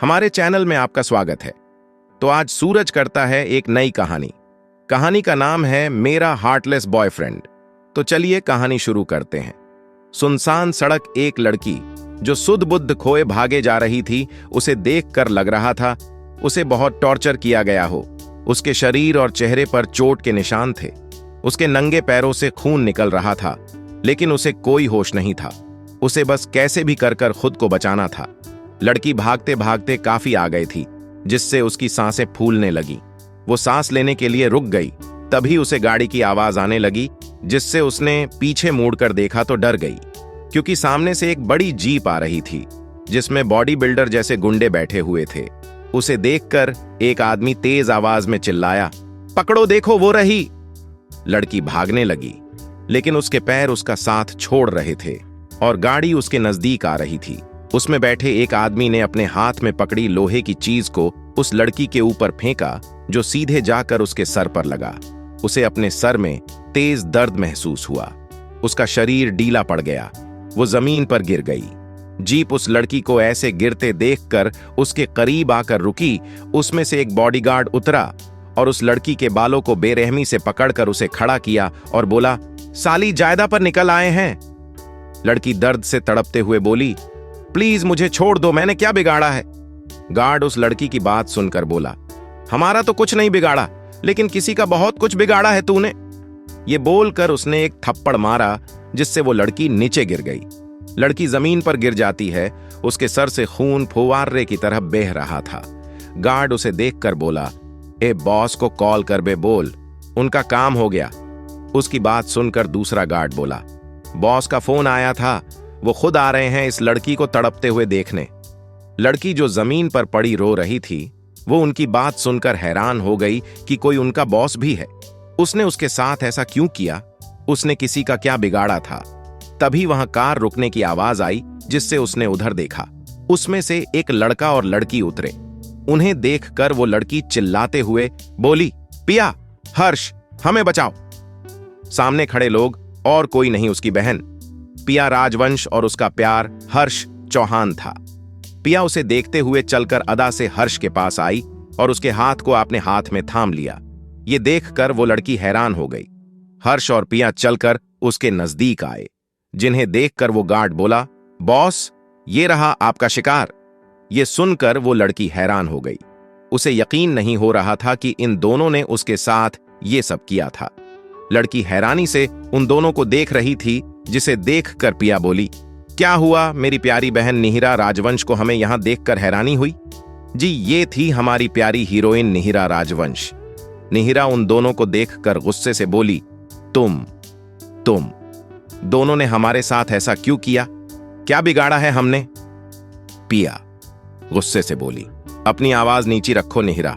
हमारे चैनल में आपका स्वागत है। तो आज सूरज करता है एक नई कहानी। कहानी का नाम है मेरा हार्टलेस बॉयफ्रेंड। तो चलिए कहानी शुरू करते हैं। सुनसान सड़क, एक लड़की जो सुध बुद्ध खोए भागे जा रही थी, उसे देखकर लग रहा था उसे बहुत टॉर्चर किया गया हो। उसके शरीर और चेहरे पर चोट के निशान थे। उसके नंगे पैरों से खून निकल रहा था, लेकिन उसे कोई होश नहीं था। उसे बस कैसे भी कर खुद को बचाना था। लड़की भागते भागते काफी आ गई थी, जिससे उसकी सांसें फूलने लगी। वो सांस लेने के लिए रुक गई। तभी उसे गाड़ी की आवाज आने लगी, जिससे उसने पीछे मुड़कर देखा तो डर गई, क्योंकि सामने से एक बड़ी जीप आ रही थी, जिसमें बॉडी बिल्डर जैसे गुंडे बैठे हुए थे। उसे देखकर एक आदमी तेज आवाज में चिल्लाया, पकड़ो, देखो वो रही। लड़की भागने लगी, लेकिन उसके पैर उसका साथ छोड़ रहे थे और गाड़ी उसके नजदीक आ रही थी। उसमें बैठे एक आदमी ने अपने हाथ में पकड़ी लोहे की चीज को उस लड़की के ऊपर फेंका, जो सीधे जाकर उसके सर पर लगा। उसे अपने सर में तेज दर्द महसूस हुआ। उसका शरीर ढीला पड़ गया। वो जमीन पर गिर गई। जीप उस लड़की को ऐसे गिरते देखकर उसके करीब आकर रुकी। उसमें से एक बॉडीगार्ड उतरा और उस लड़की के बालों को बेरहमी से पकड़कर उसे खड़ा किया और बोला, साली जायदा पर निकल आए हैं। लड़की दर्द से तड़पते हुए बोली, प्लीज मुझे छोड़ दो, मैंने क्या बिगाड़ा है। गार्ड उस लड़की की बात सुनकर बोला, हमारा तो कुछ नहीं बिगाड़ा, लेकिन किसी का बहुत कुछ बिगाड़ा है तूने। ये बोलकर उसने एक थप्पड़ मारा, जिससे वो लड़की नीचे गिर गई। लड़की जमीन पर गिर जाती है। उसके सर से खून फुवारे की तरह बह रहा था। गार्ड उसे देखकर बोला, ए बॉस को कॉल कर बे, बोल, उनका काम हो गया। उसकी बात सुनकर दूसरा गार्ड बोला, बॉस का फोन आया था, वो खुद आ रहे हैं इस लड़की को तड़पते हुए देखने। लड़की जो जमीन पर पड़ी रो रही थी, वो उनकी बात सुनकर हैरान हो गई कि कोई उनका बॉस भी है। उसने उसके साथ ऐसा क्यों किया? उसने किसी का क्या बिगाड़ा था? तभी वहां कार रुकने की आवाज आई, जिससे उसने उधर देखा। उसमें से एक लड़का और लड़की उतरे। उन्हें देखकर वो लड़की चिल्लाते हुए बोली, पिया, हर्ष, हमें बचाओ। सामने खड़े लोग और कोई नहीं, उसकी बहन पिया राजवंश और उसका प्यार हर्ष चौहान था। पिया उसे देखते हुए चलकर अदा से हर्ष के पास आई और उसके हाथ को अपने हाथ में थाम लिया। ये देखकर वो लड़की हैरान हो गई। हर्ष और पिया चलकर उसके नजदीक आए, जिन्हें देखकर वो गार्ड बोला, बॉस, ये रहा आपका शिकार। ये सुनकर वो लड़की हैरान हो गई। उसे यकीन नहीं हो रहा था कि इन दोनों ने उसके साथ ये सब किया था। लड़की हैरानी से उन दोनों को देख रही थी, जिसे देखकर पिया बोली, क्या हुआ मेरी प्यारी बहन निहिरा राजवंश को हमें यहां देखकर हैरानी हुई? जी, ये थी हमारी प्यारी हीरोइन निहिरा राजवंश। निहिरा उन दोनों को देखकर गुस्से से बोली, तुम दोनों ने हमारे साथ ऐसा क्यों किया? क्या बिगाड़ा है हमने? पिया गुस्से से बोली, अपनी आवाज नीची रखो निहिरा।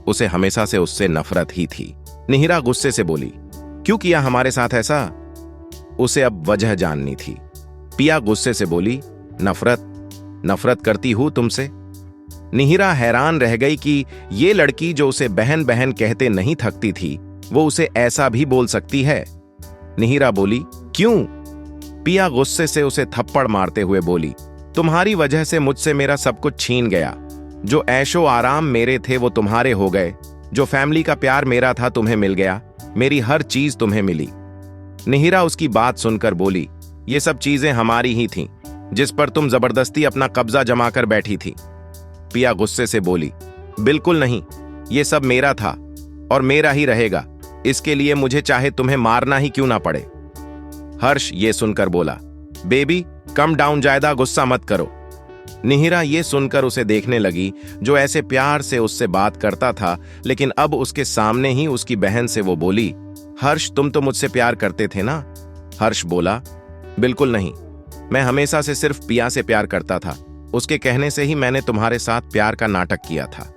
उसे हमेशा से उससे नफरत ही थी। निहिरा गुस्से से बोली, क्यों किया हमारे साथ ऐसा? उसे अब वजह जाननी थी। पिया गुस्से से बोली, नफरत करती हूं तुमसे। निहिरा हैरान रह गई कि ये लड़की जो उसे बहन बहन कहते नहीं थकती थी, वो उसे ऐसा भी बोल सकती है। निहिरा बोली, क्यों? पिया गुस्से से उसे थप्पड़ मारते हुए बोली, तुम्हारी वजह से मुझसे मेरा सब कुछ छीन गया। जो ऐशो आराम मेरे थे वो तुम्हारे हो गए। जो फैमिली का प्यार मेरा था तुम्हें मिल गया। मेरी हर चीज तुम्हें मिली। निहिरा उसकी बात सुनकर बोली, ये सब चीजें हमारी ही थीं, जिस पर तुम जबरदस्ती अपना कब्जा जमाकर बैठी थी। पिया गुस्से से बोली, बिल्कुल नहीं, ये सब मेरा था और मेरा ही रहेगा। इसके लिए मुझे चाहे तुम्हें मारना ही क्यों ना पड़े। हर्ष ये सुनकर बोला, बेबी कम डाउन, ज्यादा गुस्सा मत करो। निहिरा ये सुनकर उसे देखने लगी, जो ऐसे प्यार से उससे बात करता था, लेकिन अब उसके सामने ही उसकी बहन से वो बोली, हर्ष तुम तो मुझसे प्यार करते थे ना? हर्ष बोला, बिल्कुल नहीं, मैं हमेशा से सिर्फ पिया से प्यार करता था। उसके कहने से ही मैंने तुम्हारे साथ प्यार का नाटक किया था।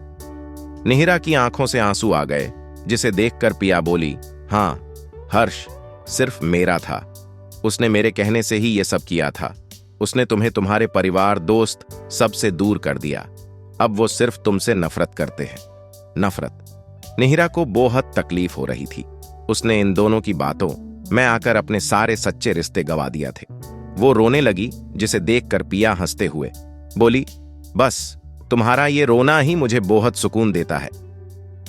निहिरा की आंखों से आंसू आ गए, जिसे देखकर पिया बोली, हाँ, हर्ष सिर्फ मेरा था। उसने मेरे कहने से ही ये सब किया था। उसने तुम्हें तुम्हारे परिवार, दोस्त सबसे दूर कर दिया। अब वो सिर्फ तुमसे नफरत करते हैं। नफरत। निहिरा को बहुत तकलीफ हो रही थी। उसने इन दोनों की बातों में आकर अपने सारे सच्चे रिश्ते गवा दिया थे। वो रोने लगी, जिसे देखकर पिया हंसते हुए बोली, बस तुम्हारा ये रोना ही मुझे बहुत सुकून देता है।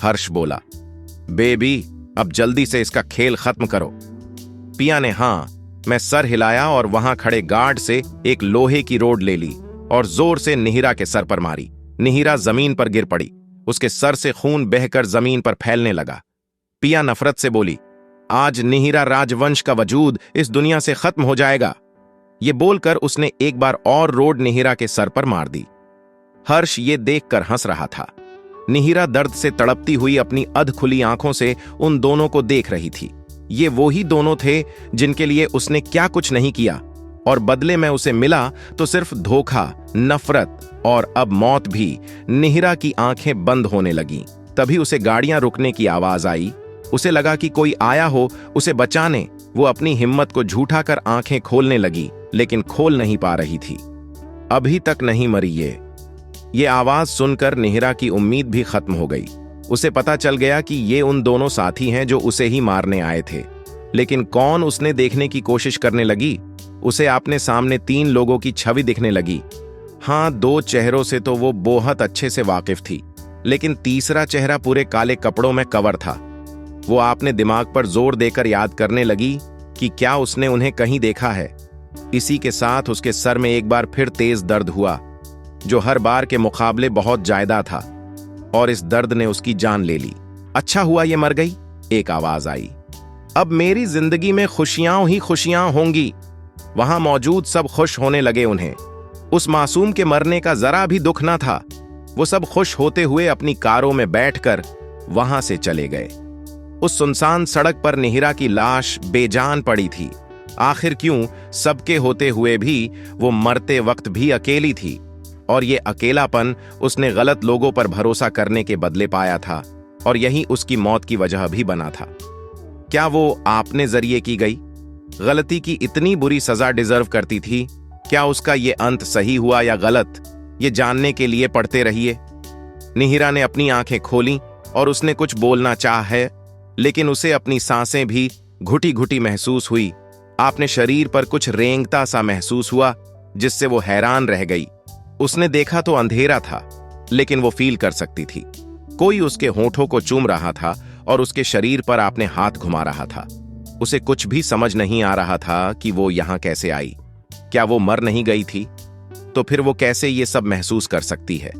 हर्ष बोला, बेबी अब जल्दी से इसका खेल खत्म करो। पिया ने हाँ मैं सर हिलाया और वहां खड़े गार्ड से एक लोहे की रोड ले ली और जोर से निहिरा के सर पर मारी। निहिरा जमीन पर गिर पड़ी। उसके सर से खून बहकर जमीन पर फैलने लगा। पिया नफरत से बोली, आज निहिरा राजवंश का वजूद इस दुनिया से खत्म हो जाएगा। ये बोलकर उसने एक बार और रोड निहिरा के सर पर मार दी। हर्ष ये देखकर हंस रहा था। निहिरा दर्द से तड़पती हुई अपनी अधखुली आंखों से उन दोनों को देख रही थी। ये वो ही दोनों थे जिनके लिए उसने क्या कुछ नहीं किया, और बदले में उसे मिला तो सिर्फ धोखा, नफरत और अब मौत भी। निहिरा की आंखें बंद होने लगीं। तभी उसे गाड़ियां रुकने की आवाज आई। उसे लगा कि कोई आया हो उसे बचाने। वो अपनी हिम्मत को झूठा कर आंखें खोलने लगी, लेकिन खोल नहीं पा रही थी। अभी तक नहीं मरी ये आवाज सुनकर निहिरा की उम्मीद भी खत्म हो गई। उसे पता चल गया कि ये उन दोनों साथी हैं जो उसे ही मारने आए थे। लेकिन कौन, उसने देखने की कोशिश करने लगी। उसे अपने सामने 3 लोगों की छवि दिखने लगी। हाँ, 2 चेहरों से तो वो बहुत अच्छे से वाकिफ थी, लेकिन तीसरा चेहरा पूरे काले कपड़ों में कवर था। वो अपने दिमाग पर जोर देकर याद करने लगी कि क्या उसने उन्हें कहीं देखा है। इसी के साथ उसके सर में एक बार फिर तेज दर्द हुआ, जो हर बार के मुकाबले बहुत ज्यादा था, और इस दर्द ने उसकी जान ले ली। अच्छा हुआ ये मर गई, एक आवाज आई। अब मेरी जिंदगी में खुशियां ही खुशियां होंगी। वहां मौजूद सब खुश होने लगे। उन्हें उस मासूम के मरने का जरा भी दुख न था। वो सब खुश होते हुए अपनी कारों में बैठकर वहां से चले गए। उस सुनसान सड़क पर निहिरा की लाश बेजान पड़ी थी। आखिर क्यों, सबके होते हुए भी वो मरते वक्त भी अकेली थी, और ये अकेलापन उसने गलत लोगों पर भरोसा करने के बदले पाया था, और यही उसकी मौत की वजह भी बना था। क्या वो आपने जरिए की गई गलती की इतनी बुरी सजा डिजर्व करती थी? क्या उसका ये अंत सही हुआ या गलत, ये जानने के लिए पढ़ते रहिए। निहिरा ने अपनी आंखें खोलीं और उसने कुछ बोलना चाहा है, लेकिन उसे अपनी सांसें भी घुटी घुटी महसूस हुई। आपने शरीर पर कुछ रेंगता सा महसूस हुआ, जिससे वो हैरान रह गई। उसने देखा तो अंधेरा था, लेकिन वो फील कर सकती थी। कोई उसके होठों को चूम रहा था और उसके शरीर पर आपने हाथ घुमा रहा था। उसे कुछ भी समझ नहीं आ रहा था कि वो यहां कैसे आई। क्या वो मर नहीं गई थी? तो फिर वो कैसे ये सब महसूस कर सकती है?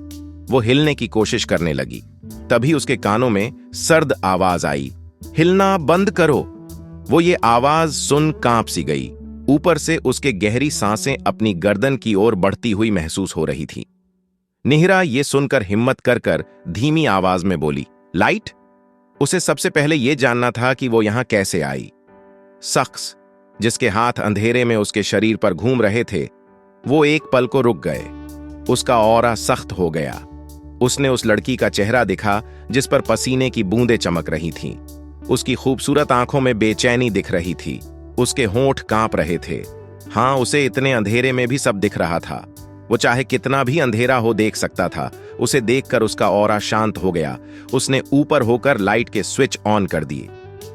वो हिलने की कोशिश करने लगी। तभी उसके कानों में सर्द आवाज आई, हिलना बंद करो। वो ये आवाज सुन कांप सी गई। ऊपर से उसके गहरी सांसें अपनी गर्दन की ओर बढ़ती हुई महसूस हो रही थी। निहिरा ये सुनकर हिम्मत कर धीमी आवाज में बोली, लाइट? उसे सबसे पहले यह जानना था कि वो यहां कैसे आई। शख्स जिसके हाथ अंधेरे में उसके शरीर पर घूम रहे थे, वो एक पल को रुक गए। उसका ऑरा सख्त हो गया। उसने उस लड़की का चेहरा दिखा जिस पर पसीने की बूंदें चमक रही थीं। उसकी खूबसूरत आंखों में बेचैनी दिख रही थी। उसके होंठ कांप रहे थे। हाँ, उसे इतने अंधेरे में भी सब दिख रहा था। वो चाहे कितना भी अंधेरा हो देख सकता था। उसे देखकर उसका ऑरा शांत हो गया। उसने ऊपर होकर लाइट के स्विच ऑन कर दिए।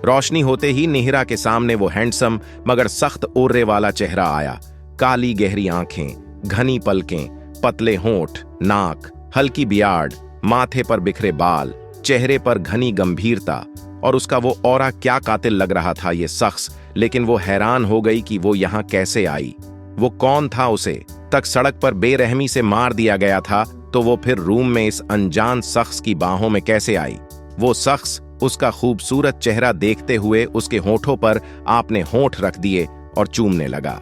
रोशनी होते ही निहिरा के सामने वो हैंडसम मगर सख्त ओर्रे वाला चेहरा आया। काली गहरी आंखें, घनी पलकें, पतले होंठ, नाक, हल्की बियार्ड, माथे पर बिखरे बाल, चेहरे पर घनी गंभीरता, और उसका वो ऑरा क्या कातिल लग रहा था ये शख्स। लेकिन वो हैरान हो गई कि वो यहां कैसे आई। वो कौन था? उसे तक सड़क पर बेरहमी से मार दिया गया था, तो वो फिर रूम में इस अनजान शख्स की बाहों में कैसे आई? वो शख्स उसका खूबसूरत चेहरा देखते हुए उसके होठों पर आपने होंठ रख दिए और चूमने लगा।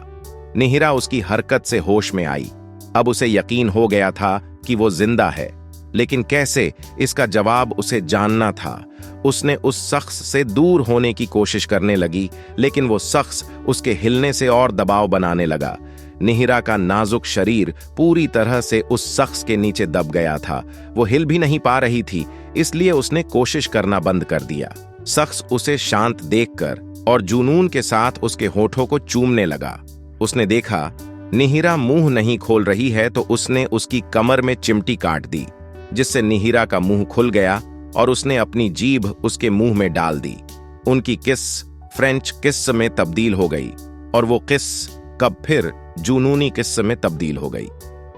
निहिरा उसकी हरकत से होश में आई। अब उसे यकीन हो गया था कि वो जिंदा है, लेकिन कैसे, इसका जवाब उसे जानना था। उसने उस शख्स से दूर होने की कोशिश करने लगी, लेकिन वो शख्स उसके हिलने से और दबाव बनाने लगा। निहिरा का नाजुक शरीर पूरी तरह से उस शख्स के नीचे दब गया था। वो हिल भी नहीं पा रही थी, इसलिए उसने कोशिश करना बंद कर दिया। शख्स उसे शांत देखकर और जुनून के साथ उसके होठों को चूमने लगा। उसने देखा निहिरा मुंह नहीं खोल रही है, तो उसने उसकी कमर में चिमटी काट दी, जिससे निहिरा का मुंह खुल गया और उसने अपनी जीभ उसके मुंह में डाल दी। उनकी किस फ्रेंच किस में तब्दील हो गई, और वो किस कब फिर जुनूनी किस्से में तब्दील हो गई।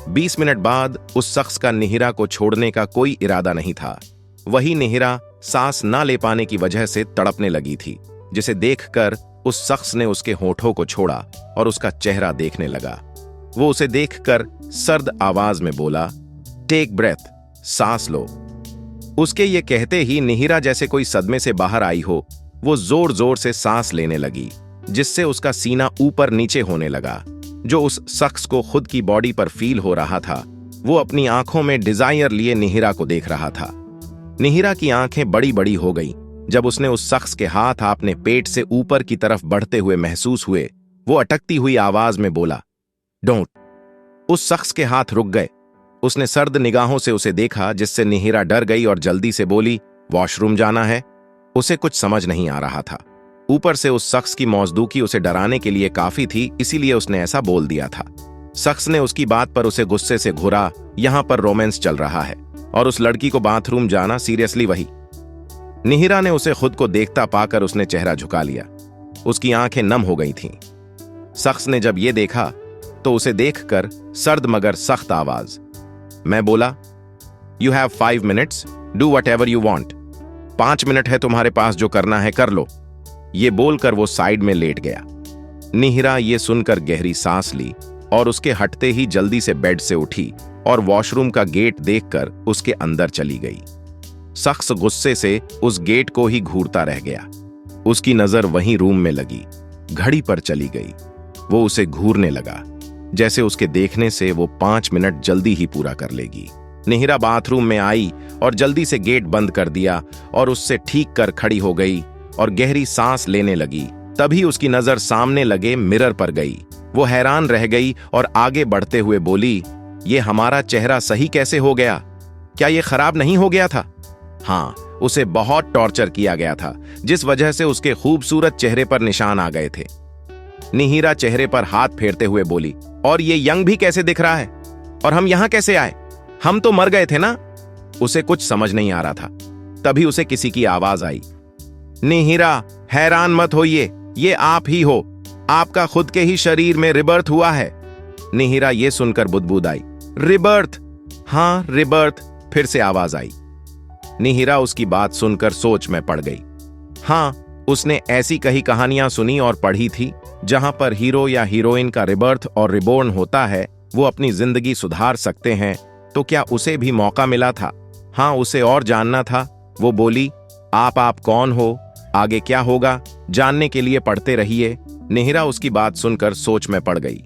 20 मिनट बाद उस शख्स का निहिरा को छोड़ने का कोई इरादा नहीं था। वही निहिरा सांस ना ले पाने की वजह से तड़पने लगी थी, जिसे देखकर उस शख्स ने उसके होठों को छोड़ा और उसका चेहरा देखने लगा। वो उसे देखकर सर्द आवाज में बोला, टेक ब्रेथ, सांस लो। उसके ये कहते ही निहिरा जैसे कोई सदमे से बाहर आई हो, वो जोर जोर से सांस लेने लगी, जिससे उसका सीना ऊपर नीचे होने लगा। जो उस शख्स को खुद की बॉडी पर फील हो रहा था, वो अपनी आंखों में डिजायर लिए निहिरा को देख रहा था। निहिरा की आंखें बड़ी बड़ी हो गईं जब उसने उस शख्स के हाथ अपने पेट से ऊपर की तरफ बढ़ते हुए महसूस हुए। वो अटकती हुई आवाज में बोला, डोंट। उस शख्स के हाथ रुक गए। उसने सर्द निगाहों से उसे देखा, जिससे निहिरा डर गई और जल्दी से बोली, वॉशरूम जाना है। उसे कुछ समझ नहीं आ रहा था। ऊपर से उस शख्स की मौजूदगी उसे डराने के लिए काफी थी, इसीलिए उसने ऐसा बोल दिया था। शख्स ने उसकी बात पर उसे गुस्से से घुरा। यहां पर रोमांस चल रहा है और उस लड़की को बाथरूम जाना सीरियसली वही। निहिरा ने उसे खुद को देखता पाकर उसने चेहरा झुका लिया। उसकी आंखें नम हो गई थीं। शख्स ने जब ये देखा तो उसे देखकर सर्द मगर सख्त आवाज, मैं बोला, you have 5 minutes, do what ever you want. 5 minute है तुम्हारे पास, जो करना है कर लो। ये बोलकर वो साइड में लेट गया। निहिरा ये सुनकर गहरी सांस ली और उसके हटते ही जल्दी से बेड से उठी और वॉशरूम का गेट देखकर उसके अंदर चली गई। शख्स गुस्से से उस गेट को ही घूरता रह गया। उसकी नजर वहीं रूम में लगी। घड़ी पर चली गई। वो उसे घूरने लगा, जैसे उसके देखने से वो 5 मिनट जल्दी ही पूरा कर लेगी। निहिरा बाथरूम में आई और जल्दी से गेट बंद कर दिया और उससे ठीक कर खड़ी हो गई और गहरी सांस लेने लगी। तभी उसकी नजर सामने लगे मिरर पर गई। वो हैरान रह गई और आगे बढ़ते हुए बोली, ये हमारा चेहरा सही कैसे हो गया? क्या ये खराब नहीं हो गया था? हाँ, उसे बहुत टॉर्चर किया गया था, जिस वजह से उसके खूबसूरत चेहरे पर निशान आ गए थे। निहिरा चेहरे पर हाथ फेरते हुए बोली, और ये यंग भी कैसे दिख रहा है? और हम यहां कैसे आए? हम तो मर गए थे ना? उसे कुछ समझ नहीं आ रहा था। तभी उसे किसी की आवाज आई, निहिरा, हैरान मत होइए, ये आप ही हो। आपका खुद के ही शरीर में रिबर्थ हुआ है। निहिरा ये सुनकर बुदबुदाई, रिबर्थ? हाँ, रिबर्थ। फिर से आवाज आई। निहिरा उसकी बात सुनकर सोच में पड़ गई। हाँ, उसने ऐसी कई कहानियां सुनी और पढ़ी थी जहां पर हीरो या हीरोइन का रिबर्थ और रिबोर्न होता है, वो अपनी जिंदगी सुधार सकते हैं। तो क्या उसे भी मौका मिला था? हाँ, उसे और जानना था। वो बोली, आप कौन हो? आगे क्या होगा जानने के लिए पढ़ते रहिए। निहिरा उसकी बात सुनकर सोच में पड़ गई।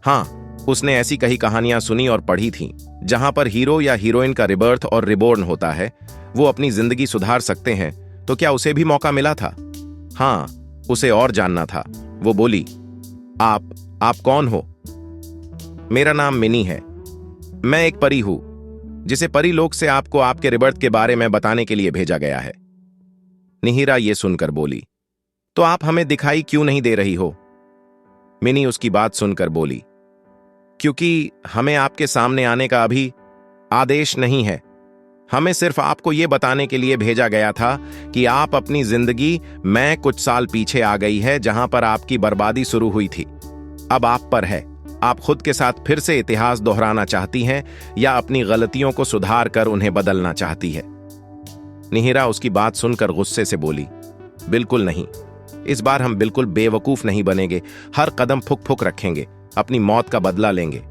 हाँ, उसने ऐसी कई कहानियां सुनी और पढ़ी थीं जहां पर हीरो या हीरोइन का रिबर्थ और रिबोर्न होता है, वो अपनी जिंदगी सुधार सकते हैं। तो क्या उसे भी मौका मिला था? हाँ, उसे और जानना था। वो बोली, आप कौन हो? मेरा नाम मिनी है। मैं एक परी हूं, जिसे परी लोक से आपको आपके रिबर्थ के बारे में बताने के लिए भेजा गया है। निहिरा ये सुनकर बोली, तो आप हमें दिखाई क्यों नहीं दे रही हो? मिनी उसकी बात सुनकर बोली, क्योंकि हमें आपके सामने आने का अभी आदेश नहीं है। हमें सिर्फ आपको यह बताने के लिए भेजा गया था कि आप अपनी जिंदगी में कुछ साल पीछे आ गई है, जहां पर आपकी बर्बादी शुरू हुई थी। अब आप पर है। आप खुद के साथ फिर से इतिहास दोहराना चाहती हैं या अपनी गलतियों को सुधार कर उन्हें बदलना चाहती है? निहिरा उसकी बात सुनकर गुस्से से बोली, बिल्कुल नहीं। इस बार हम बिल्कुल बेवकूफ नहीं बनेंगे। हर कदम फुक फुक रखेंगे, अपनी मौत का बदला लेंगे।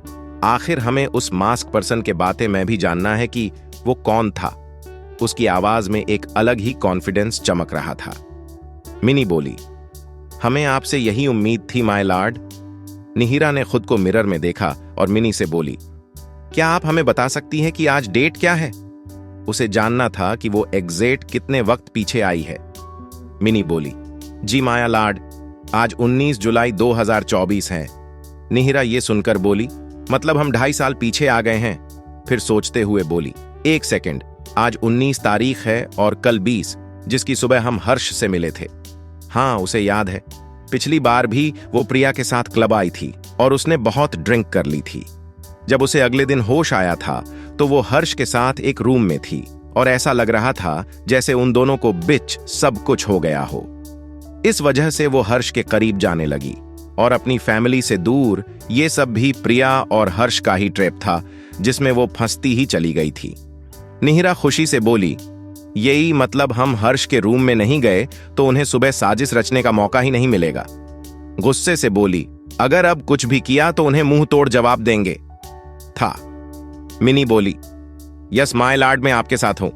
आखिर हमें उस मास्क पर्सन के बातें में भी जानना है कि वो कौन था। उसकी आवाज में एक अलग ही कॉन्फिडेंस चमक रहा था। मिनी बोली, हमें आपसे यही उम्मीद थी माय लॉर्ड। निहिरा ने खुद को मिरर में देखा और मिनी से बोली, क्या आप हमें बता सकती हैं कि आज डेट क्या है? उसे जानना था कि वो एग्जैक्ट कितने वक्त पीछे आई है। मिनी बोली, जी माया लॉर्ड, आज 19 जुलाई 2024 है। निहिरा ये सुनकर बोली, मतलब हम 2.5 साल पीछे आ गए हैं। फिर सोचते हुए बोली, 1 सेकंड, आज 19 तारीख है और कल 20, जिसकी सुबह हम हर्ष से मिले थे। हाँ, उसे याद है। पिछली बार भी वो प्रिया के साथ क्लब आई थी और उसने बहुत ड्रिंक कर ली थी। जब उसे अगले दिन होश आया था तो वो हर्ष के साथ एक रूम में थी और ऐसा लग रहा था जैसे उन दोनों को बीच सब कुछ हो गया हो। इस वजह से वो हर्ष के करीब जाने लगी। और अपनी फैमिली से दूर, ये सब भी प्रिया और हर्ष का ही ट्रैप था जिसमें वो फंसती ही चली गई थी। निहिरा खुशी से बोली, यही मतलब हम हर्ष के रूम में नहीं गए तो उन्हें सुबह साजिश रचने का मौका ही नहीं मिलेगा। गुस्से से बोली, अगर अब कुछ भी किया तो उन्हें मुंह तोड़ जवाब देंगे था। मिनी बोली, यस माय लॉर्ड, मैं आपके साथ हूं।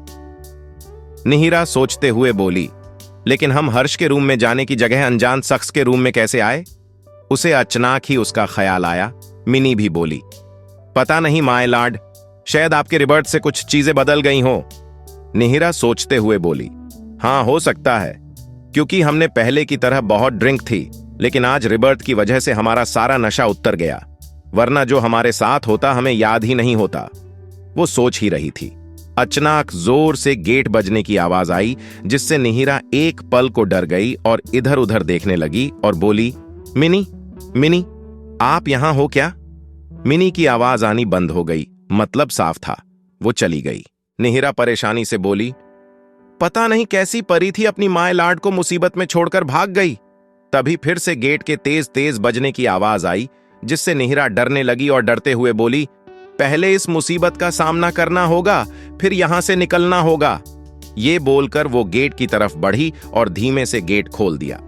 निहिरा सोचते हुए बोली, लेकिन हम हर्ष के रूम में जाने की जगह अनजान शख्स के रूम में कैसे आए? उसे अचानक ही उसका ख्याल आया। मिनी भी बोली, पता नहीं माय लॉर्ड, शायद आपके रिबर्ट से कुछ चीजें बदल गई हो। निहिरा सोचते हुए बोली, हां हो सकता है, क्योंकि हमने पहले की तरह बहुत ड्रिंक थी, लेकिन आज रिबर्ट की वजह से हमारा सारा नशा उतर गया, वरना जो हमारे साथ होता हमें याद ही नहीं होता। वो सोच ही रही थी, अचानक जोर से गेट बजने की आवाज आई, जिससे निहिरा एक पल को डर गई और इधर उधर देखने लगी और बोली, मिनी मिनी, आप यहां हो क्या? मिनी की आवाज आनी बंद हो गई, मतलब साफ था, वो चली गई। निहिरा परेशानी से बोली, पता नहीं कैसी परी थी, अपनी माय लॉर्ड को मुसीबत में छोड़कर भाग गई। तभी फिर से गेट के तेज तेज बजने की आवाज आई, जिससे निहिरा डरने लगी और डरते हुए बोली, पहले इस मुसीबत का सामना करना होगा, फिर यहां से निकलना होगा। ये बोलकर वो गेट की तरफ बढ़ी और धीमे से गेट खोल दिया।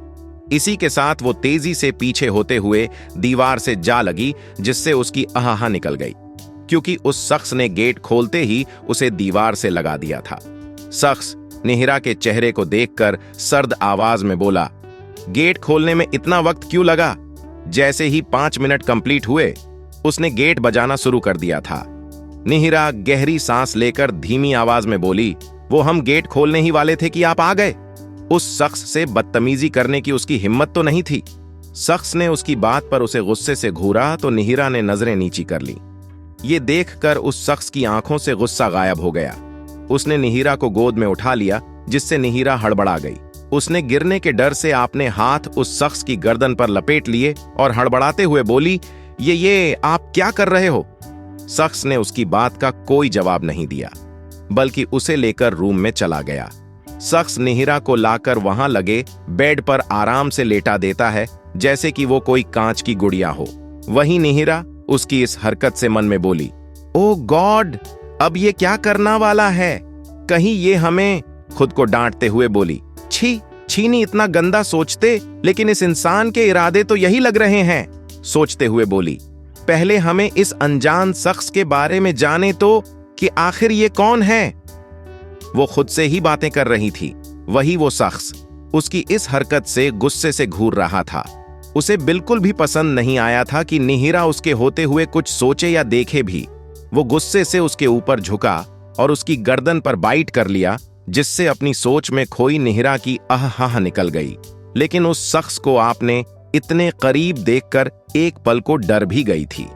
इसी के साथ वो तेजी से पीछे होते हुए दीवार से जा लगी, जिससे उसकी आहा निकल गई, क्योंकि उस शख्स ने गेट खोलते ही उसे दीवार से लगा दिया था। शख्स निहिरा के चेहरे को देखकर सर्द आवाज में बोला, गेट खोलने में इतना वक्त क्यों लगा? जैसे ही 5 मिनट कंप्लीट हुए, उसने गेट बजाना शुरू कर दिया था। निहिरा गहरी सांस लेकर धीमी आवाज में बोली, वो हम गेट खोलने ही वाले थे कि आप आ गए। उस शख्स से बदतमीजी करने की उसकी हिम्मत तो नहीं थी। शख्स ने उसकी बात पर उसे गुस्से से घूरा तो निहिरा ने नजरें नीची कर ली। ये देखकर उस शख्स की आंखों से गुस्सा गायब हो गया। उसने निहिरा को गोद में उठा लिया, जिससे निहिरा हड़बड़ा गई। उसने गिरने के डर से अपने हाथ उस शख्स की गर्दन पर लपेट लिए और हड़बड़ाते हुए बोली, ये आप क्या कर रहे हो? शख्स ने उसकी बात का कोई जवाब नहीं दिया, बल्कि उसे लेकर रूम में चला गया। शख्स निहिरा को लाकर वहां लगे बेड पर आराम से लेटा देता है, जैसे कि वो कोई कांच की गुड़िया हो। वहीं निहिरा उसकी इस हरकत से मन में बोली, ओ गॉड, अब ये क्या करना वाला है? कहीं ये हमें। खुद को डांटते हुए बोली, छी छीनी, इतना गंदा सोचते, लेकिन इस इंसान के इरादे तो यही लग रहे हैं। सोचते हुए बोली, पहले हमें इस अनजान शख्स के बारे में जाने तो कि आखिर ये कौन है। वो खुद से ही बातें कर रही थी। वही वो शख्स उसकी इस हरकत से गुस्से से घूर रहा था। उसे बिल्कुल भी पसंद नहीं आया था कि निहिरा उसके होते हुए कुछ सोचे या देखे भी। वो गुस्से से उसके ऊपर झुका और उसकी गर्दन पर बाइट कर लिया, जिससे अपनी सोच में खोई निहिरा की आह निकल गई। लेकिन उस शख्स को आपने इतने करीब देखकर एक पल को डर भी गई थी।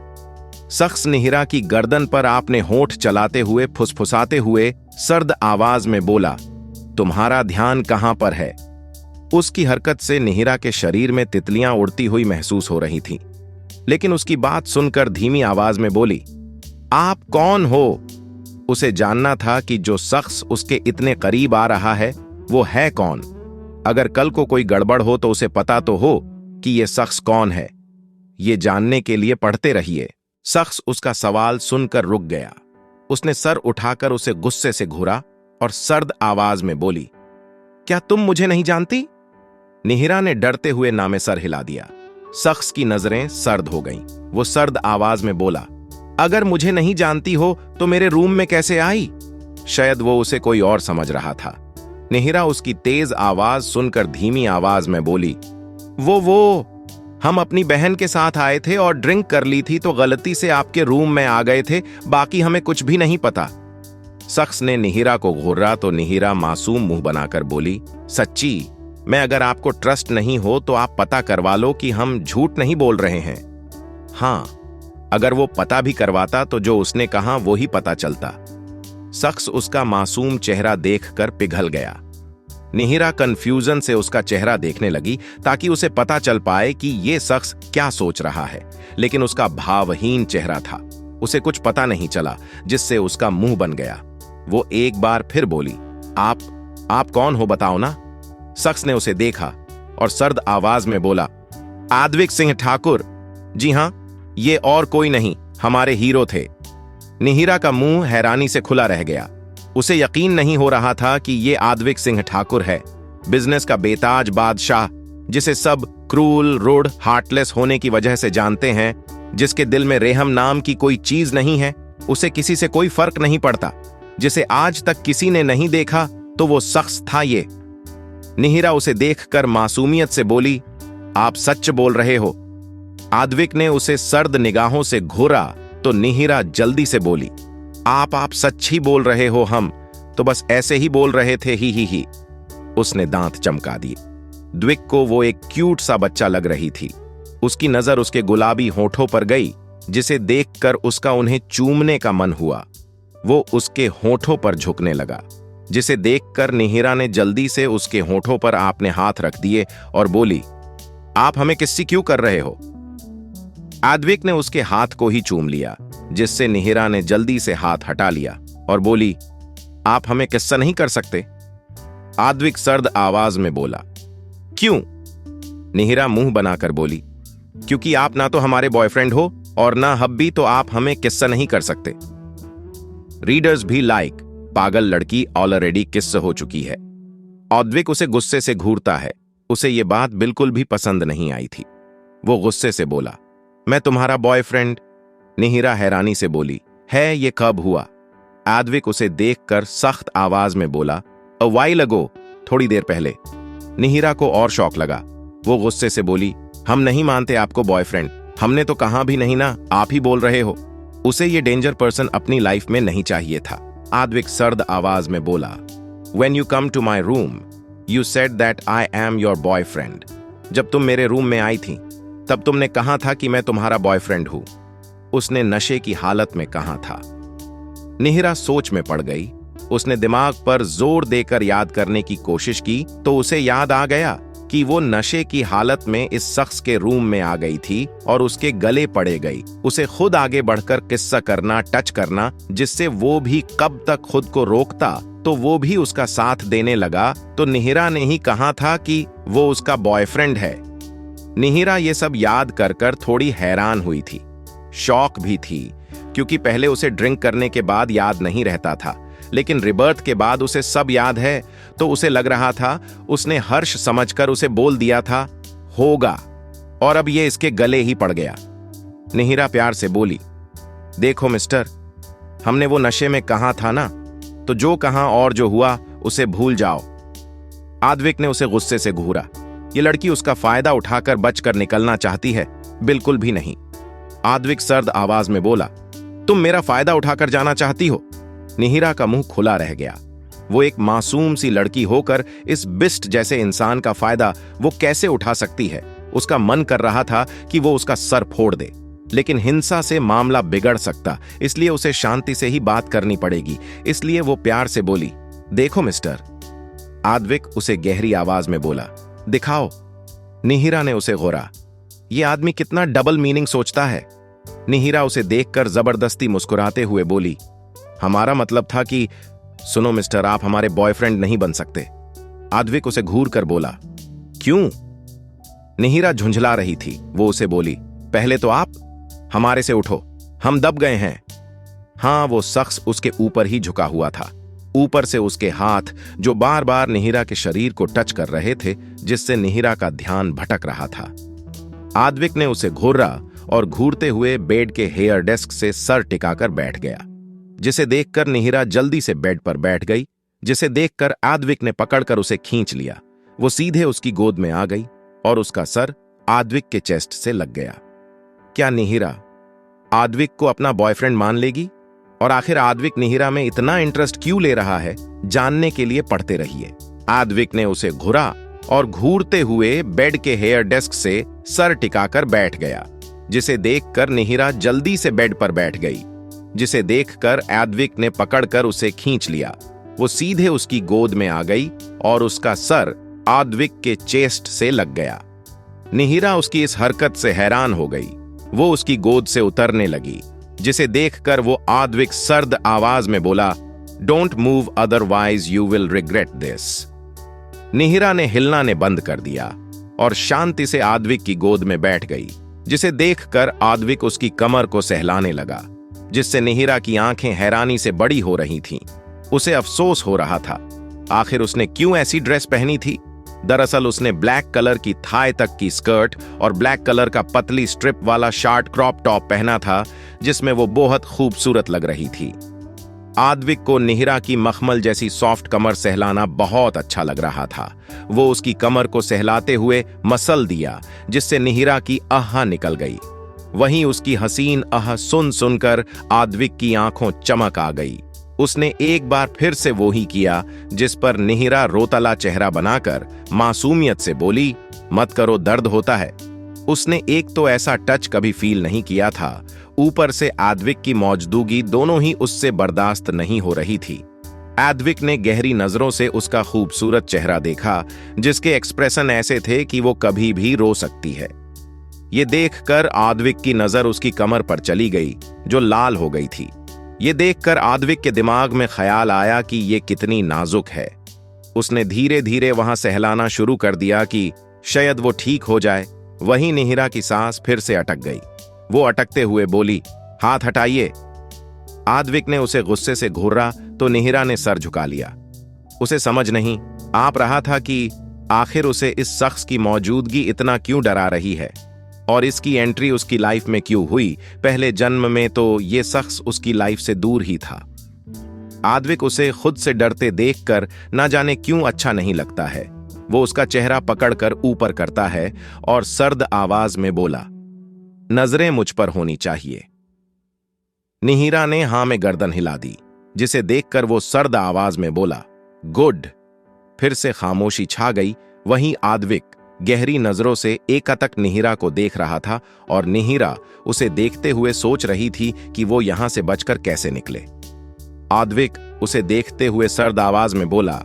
शख्स निहिरा की गर्दन पर आपने होंठ चलाते हुए फुसफुसाते हुए सर्द आवाज में बोला, तुम्हारा ध्यान कहां पर है? उसकी हरकत से निहिरा के शरीर में तितलियां उड़ती हुई महसूस हो रही थीं, लेकिन उसकी बात सुनकर धीमी आवाज में बोली, आप कौन हो? उसे जानना था कि जो शख्स उसके इतने करीब आ रहा है वो है कौन। अगर कल को कोई गड़बड़ हो तो उसे पता तो हो कि ये शख्स कौन है। ये जानने के लिए पढ़ते रहिए। शख्स उसका सवाल सुनकर रुक गया। उसने सर उठाकर उसे गुस्से से घूरा और सर्द आवाज में बोली, क्या तुम मुझे नहीं जानती? निहिरा ने डरते हुए नामे सर हिला दिया। शख्स की नजरें सर्द हो गईं। वो सर्द आवाज में बोला, अगर मुझे नहीं जानती हो तो मेरे रूम में कैसे आई? शायद वो उसे कोई और समझ रहा था। निहिरा उसकी तेज आवाज सुनकर धीमी आवाज में बोली, वो हम अपनी बहन के साथ आए थे और ड्रिंक कर ली थी तो गलती से आपके रूम में आ गए थे, बाकी हमें कुछ भी नहीं पता। शख्स ने निहिरा को घूरा तो निहिरा मासूम मुंह बनाकर बोली, सच्ची, मैं अगर आपको ट्रस्ट नहीं हो तो आप पता करवा लो कि हम झूठ नहीं बोल रहे हैं। हां, अगर वो पता भी करवाता तो जो उसने कहा वो ही पता चलता। शख्स उसका मासूम चेहरा देखकर पिघल गया। निहिरा कंफ्यूजन से उसका चेहरा देखने लगी ताकि उसे पता चल पाए कि ये शख्स क्या सोच रहा है, लेकिन उसका भावहीन चेहरा था। उसे कुछ पता नहीं चला, जिससे उसका मुंह बन गया। वो एक बार फिर बोली, आप कौन हो बताओ ना? शख्स ने उसे देखा और सर्द आवाज में बोला, आद्विक सिंह ठाकुर? जी हां, ये और कोई नहीं, हमारे हीरो थे। निहिरा का मुंह हैरानी से खुला रह गया। उसे यकीन नहीं हो रहा था कि ये आद्विक सिंह ठाकुर है, बिजनेस का बेताज बादशाह, जिसे सब क्रूल, रूड, हार्टलेस होने की वजह से जानते हैं, जिसके दिल में रेहम नाम की कोई चीज नहीं है, उसे किसी से कोई फर्क नहीं पड़ता, जिसे आज तक किसी ने नहीं देखा तो वो शख्स था ये। निहिरा उसे देखकर मासूमियत से बोली, आप सच बोल रहे हो? आद्विक ने उसे सर्द निगाहों से घूरा तो निहिरा जल्दी से बोली, आप सच ही बोल रहे हो, हम तो बस ऐसे ही बोल रहे थे, ही। उसने दांत चमका दिए। द्विक को वो एक क्यूट सा बच्चा लग रही थी। उसकी नजर उसके गुलाबी होठों पर गई, जिसे देखकर उसका उन्हें चूमने का मन हुआ। वो उसके होठों पर झुकने लगा, जिसे देखकर निहिरा ने जल्दी से उसके होठों पर अपने हाथ रख दिए और बोली, आप हमें किस्सी क्यों कर रहे हो? आद्विक ने उसके हाथ को ही चूम लिया, जिससे निहिरा ने जल्दी से हाथ हटा लिया और बोली, आप हमें किस्सा नहीं कर सकते? आद्विक सर्द आवाज में बोला, क्यों? निहिरा मुंह बनाकर बोली, क्योंकि आप ना तो हमारे बॉयफ्रेंड हो और ना हब्बी, तो आप हमें किस्सा नहीं कर सकते। रीडर्स भी लाइक, पागल लड़की ऑलरेडी किस्सा हो चुकी है। आद्विक उसे गुस्से से घूरता है। उसे ये बात बिल्कुल भी पसंद नहीं आई थी। वो गुस्से से बोला, मैं तुम्हारा बॉयफ्रेंड? निहिरा हैरानी से बोली, है, ये कब हुआ? आद्विक उसे देखकर सख्त आवाज में बोला, अ व्हाइल अगो, थोड़ी देर पहले। निहिरा को और शौक लगा। वो गुस्से से बोली, हम नहीं मानते आपको बॉयफ्रेंड, हमने तो कहा भी नहीं ना, आप ही बोल रहे हो। उसे ये डेंजर पर्सन अपनी लाइफ में नहीं चाहिए था। आद्विक सर्द आवाज में बोला, When you come to my room, you said that I am your boyfriend. जब तुम मेरे रूम में आई थी, तब तुमने कहा था कि मैं तुम्हारा बॉयफ्रेंड हूं। उसने नशे की हालत में कहा था। निहिरा सोच में पड़ गई। उसने दिमाग पर जोर देकर याद करने की कोशिश की तो उसे याद आ गया कि वो नशे की हालत में इस शख्स के रूम में आ गई थी और उसके गले पड़े गई। उसे खुद आगे बढ़कर किस्सा करना, टच करना, जिससे वो भी कब तक खुद को रोकता तो वो भी उसका साथ देने लगा, तो निहिरा ने ही कहा था कि वो उसका बॉयफ्रेंड है। निहिरा ये सब याद कर कर थोड़ी हैरान हुई थी, शॉक भी थी, क्योंकि पहले उसे ड्रिंक करने के बाद याद नहीं रहता था, लेकिन रिबर्थ के बाद उसे सब याद है, तो उसे लग रहा था उसने हर्ष समझकर उसे बोल दिया था होगा, और अब ये इसके गले ही पड़ गया। निहिरा प्यार से बोली, देखो मिस्टर, हमने वो नशे में कहा था ना, तो जो कहा और जो हुआ उसे भूल जाओ। आद्विक ने उसे गुस्से से घूरा। ये लड़की उसका फायदा उठाकर बचकर निकलना चाहती है, बिल्कुल भी नहीं। आद्विक सर्द आवाज में बोला, तुम मेरा फायदा उठाकर जाना चाहती हो? निहिरा का मुंह खुला रह गया। वो एक मासूम सी लड़की होकर इस बिस्ट जैसे इंसान का फायदा वो कैसे उठा सकती है? उसका मन कर रहा था कि वो उसका सर फोड़ दे, लेकिन हिंसा से मामला बिगड़ सकता, इसलिए उसे शांति से ही बात करनी पड़ेगी। इसलिए वो प्यार से बोली, देखो मिस्टर। आद्विक उसे गहरी आवाज में बोला, दिखाओ। निहिरा ने उसे गौरा। ये आदमी कितना डबल मीनिंग सोचता है। निहिरा उसे देखकर जबरदस्ती मुस्कुराते हुए बोली, हमारा मतलब था कि सुनो मिस्टर, आप हमारे बॉयफ्रेंड नहीं बन सकते। आद्विक उसे घूर कर बोला, क्यों? निहिरा झुंझला रही थी। वो उसे बोली, पहले तो आप हमारे से उठो, हम दब गए हैं। हां, वो शख्स उसके ऊपर ही झुका हुआ था। ऊपर से उसके हाथ जो बार बार निहिरा के शरीर को टच कर रहे थे, जिससे निहिरा का ध्यान भटक रहा था। आद्विक ने उसे घूरा और घूरते हुए बेड के हेयर डेस्क से सर टिकाकर बैठ गया, जिसे देखकर निहिरा जल्दी से बेड पर बैठ गई, जिसे देखकर आद्विक ने पकड़कर उसे खींच लिया। वो सीधे उसकी गोद में आ गई और उसका सर आद्विक के चेस्ट से लग गया। क्या निहिरा आद्विक को अपना बॉयफ्रेंड मान लेगी? और आखिर आद्विक निहिरा में इतना इंटरेस्ट क्यों ले रहा है, जानने के लिए पढ़ते रहिए। आद्विक ने उसे घुरा और घूरते हुए बेड के हेयर डेस्क से सर टिकाकर बैठ गया, जिसे देखकर निहिरा जल्दी से बेड पर बैठ गई, जिसे देखकर आद्विक ने पकड़कर उसे खींच लिया। वो सीधे उसकी गोद में आ गई और उसका सर आद्विक के चेस्ट से लग गया। निहिरा उसकी इस हरकत से हैरान हो गई। वो उसकी गोद से उतरने लगी, जिसे देखकर वो आद्विक सर्द आवाज में बोला, don't move otherwise you will regret this. Nihira ने हिलना ने बंद कर दिया। और शांति से आद्विक की गोद में बैठ गई, जिसे देखकर आद्विक उसकी कमर को सहलाने लगा, जिससे निहिरा की आंखें हैरानी से बड़ी हो रही थीं। उसे अफसोस हो रहा था, आखिर उसने क्यों ऐसी ड्रेस पहनी थी। दरअसल उसने ब्लैक कलर की थाई तक की स्कर्ट और ब्लैक कलर का पतली स्ट्रिप वाला शार्ट क्रॉप टॉप पहना था, जिसमें वो बहुत खूबसूरत लग रही थी। आद्विक को निहिरा की मखमल जैसी सॉफ्ट कमर सहलाना बहुत अच्छा लग रहा था। वो उसकी कमर को सहलाते हुए मसल दिया, जिससे निहिरा की आह निकल गई। वहीं उसकी हसीन आह सुन सुनकर आद्विक की आंखों चमक आ गई। उसने एक बार फिर से वो ही किया, जिस पर निहिरा रोतला चेहरा बनाकर मासूमियत से बोली, मत करो, दर्द होता है। उसने एक तो ऐसा टच कभी फील नहीं किया था, ऊपर से आद्विक की मौजूदगी दोनों ही उससे बर्दाश्त नहीं हो रही थी। आद्विक ने गहरी नजरों से उसका खूबसूरत चेहरा देखा, जिसके एक्सप्रेशन ऐसे थे कि वो कभी भी रो सकती है। ये देखकर आद्विक की नजर उसकी कमर पर चली गई, जो लाल हो गई थी। ये देखकर आद्विक के दिमाग में ख्याल आया कि ये कितनी नाजुक है। उसने धीरे धीरे वहां सहलाना शुरू कर दिया कि शायद वो ठीक हो जाए। वहीं निहिरा की सांस फिर से अटक गई। वो अटकते हुए बोली, हाथ हटाइए। आद्विक ने उसे गुस्से से घूरा तो निहिरा ने सर झुका लिया। उसे समझ नहीं आ रहा था कि आखिर उसे इस शख्स की मौजूदगी इतना क्यों डरा रही है और इसकी एंट्री उसकी लाइफ में क्यों हुई। पहले जन्म में तो ये शख्स उसकी लाइफ से दूर ही था। आद्विक उसे खुद से डरते देखकर ना जाने क्यों अच्छा नहीं लगता है। वो उसका चेहरा पकड़कर ऊपर करता है और सर्द आवाज में बोला, नजरें मुझ पर होनी चाहिए। निहिरा ने हां में गर्दन हिला दी, जिसे देखकर वो सर्द आवाज में बोला, गुड। फिर से खामोशी छा गई। वहीं आद्विक गहरी नजरों से एकातक निहिरा को देख रहा था और निहिरा उसे देखते हुए सोच रही थी कि वो यहां से बचकर कैसे निकले। आद्विक उसे देखते हुए सर्द आवाज में बोला,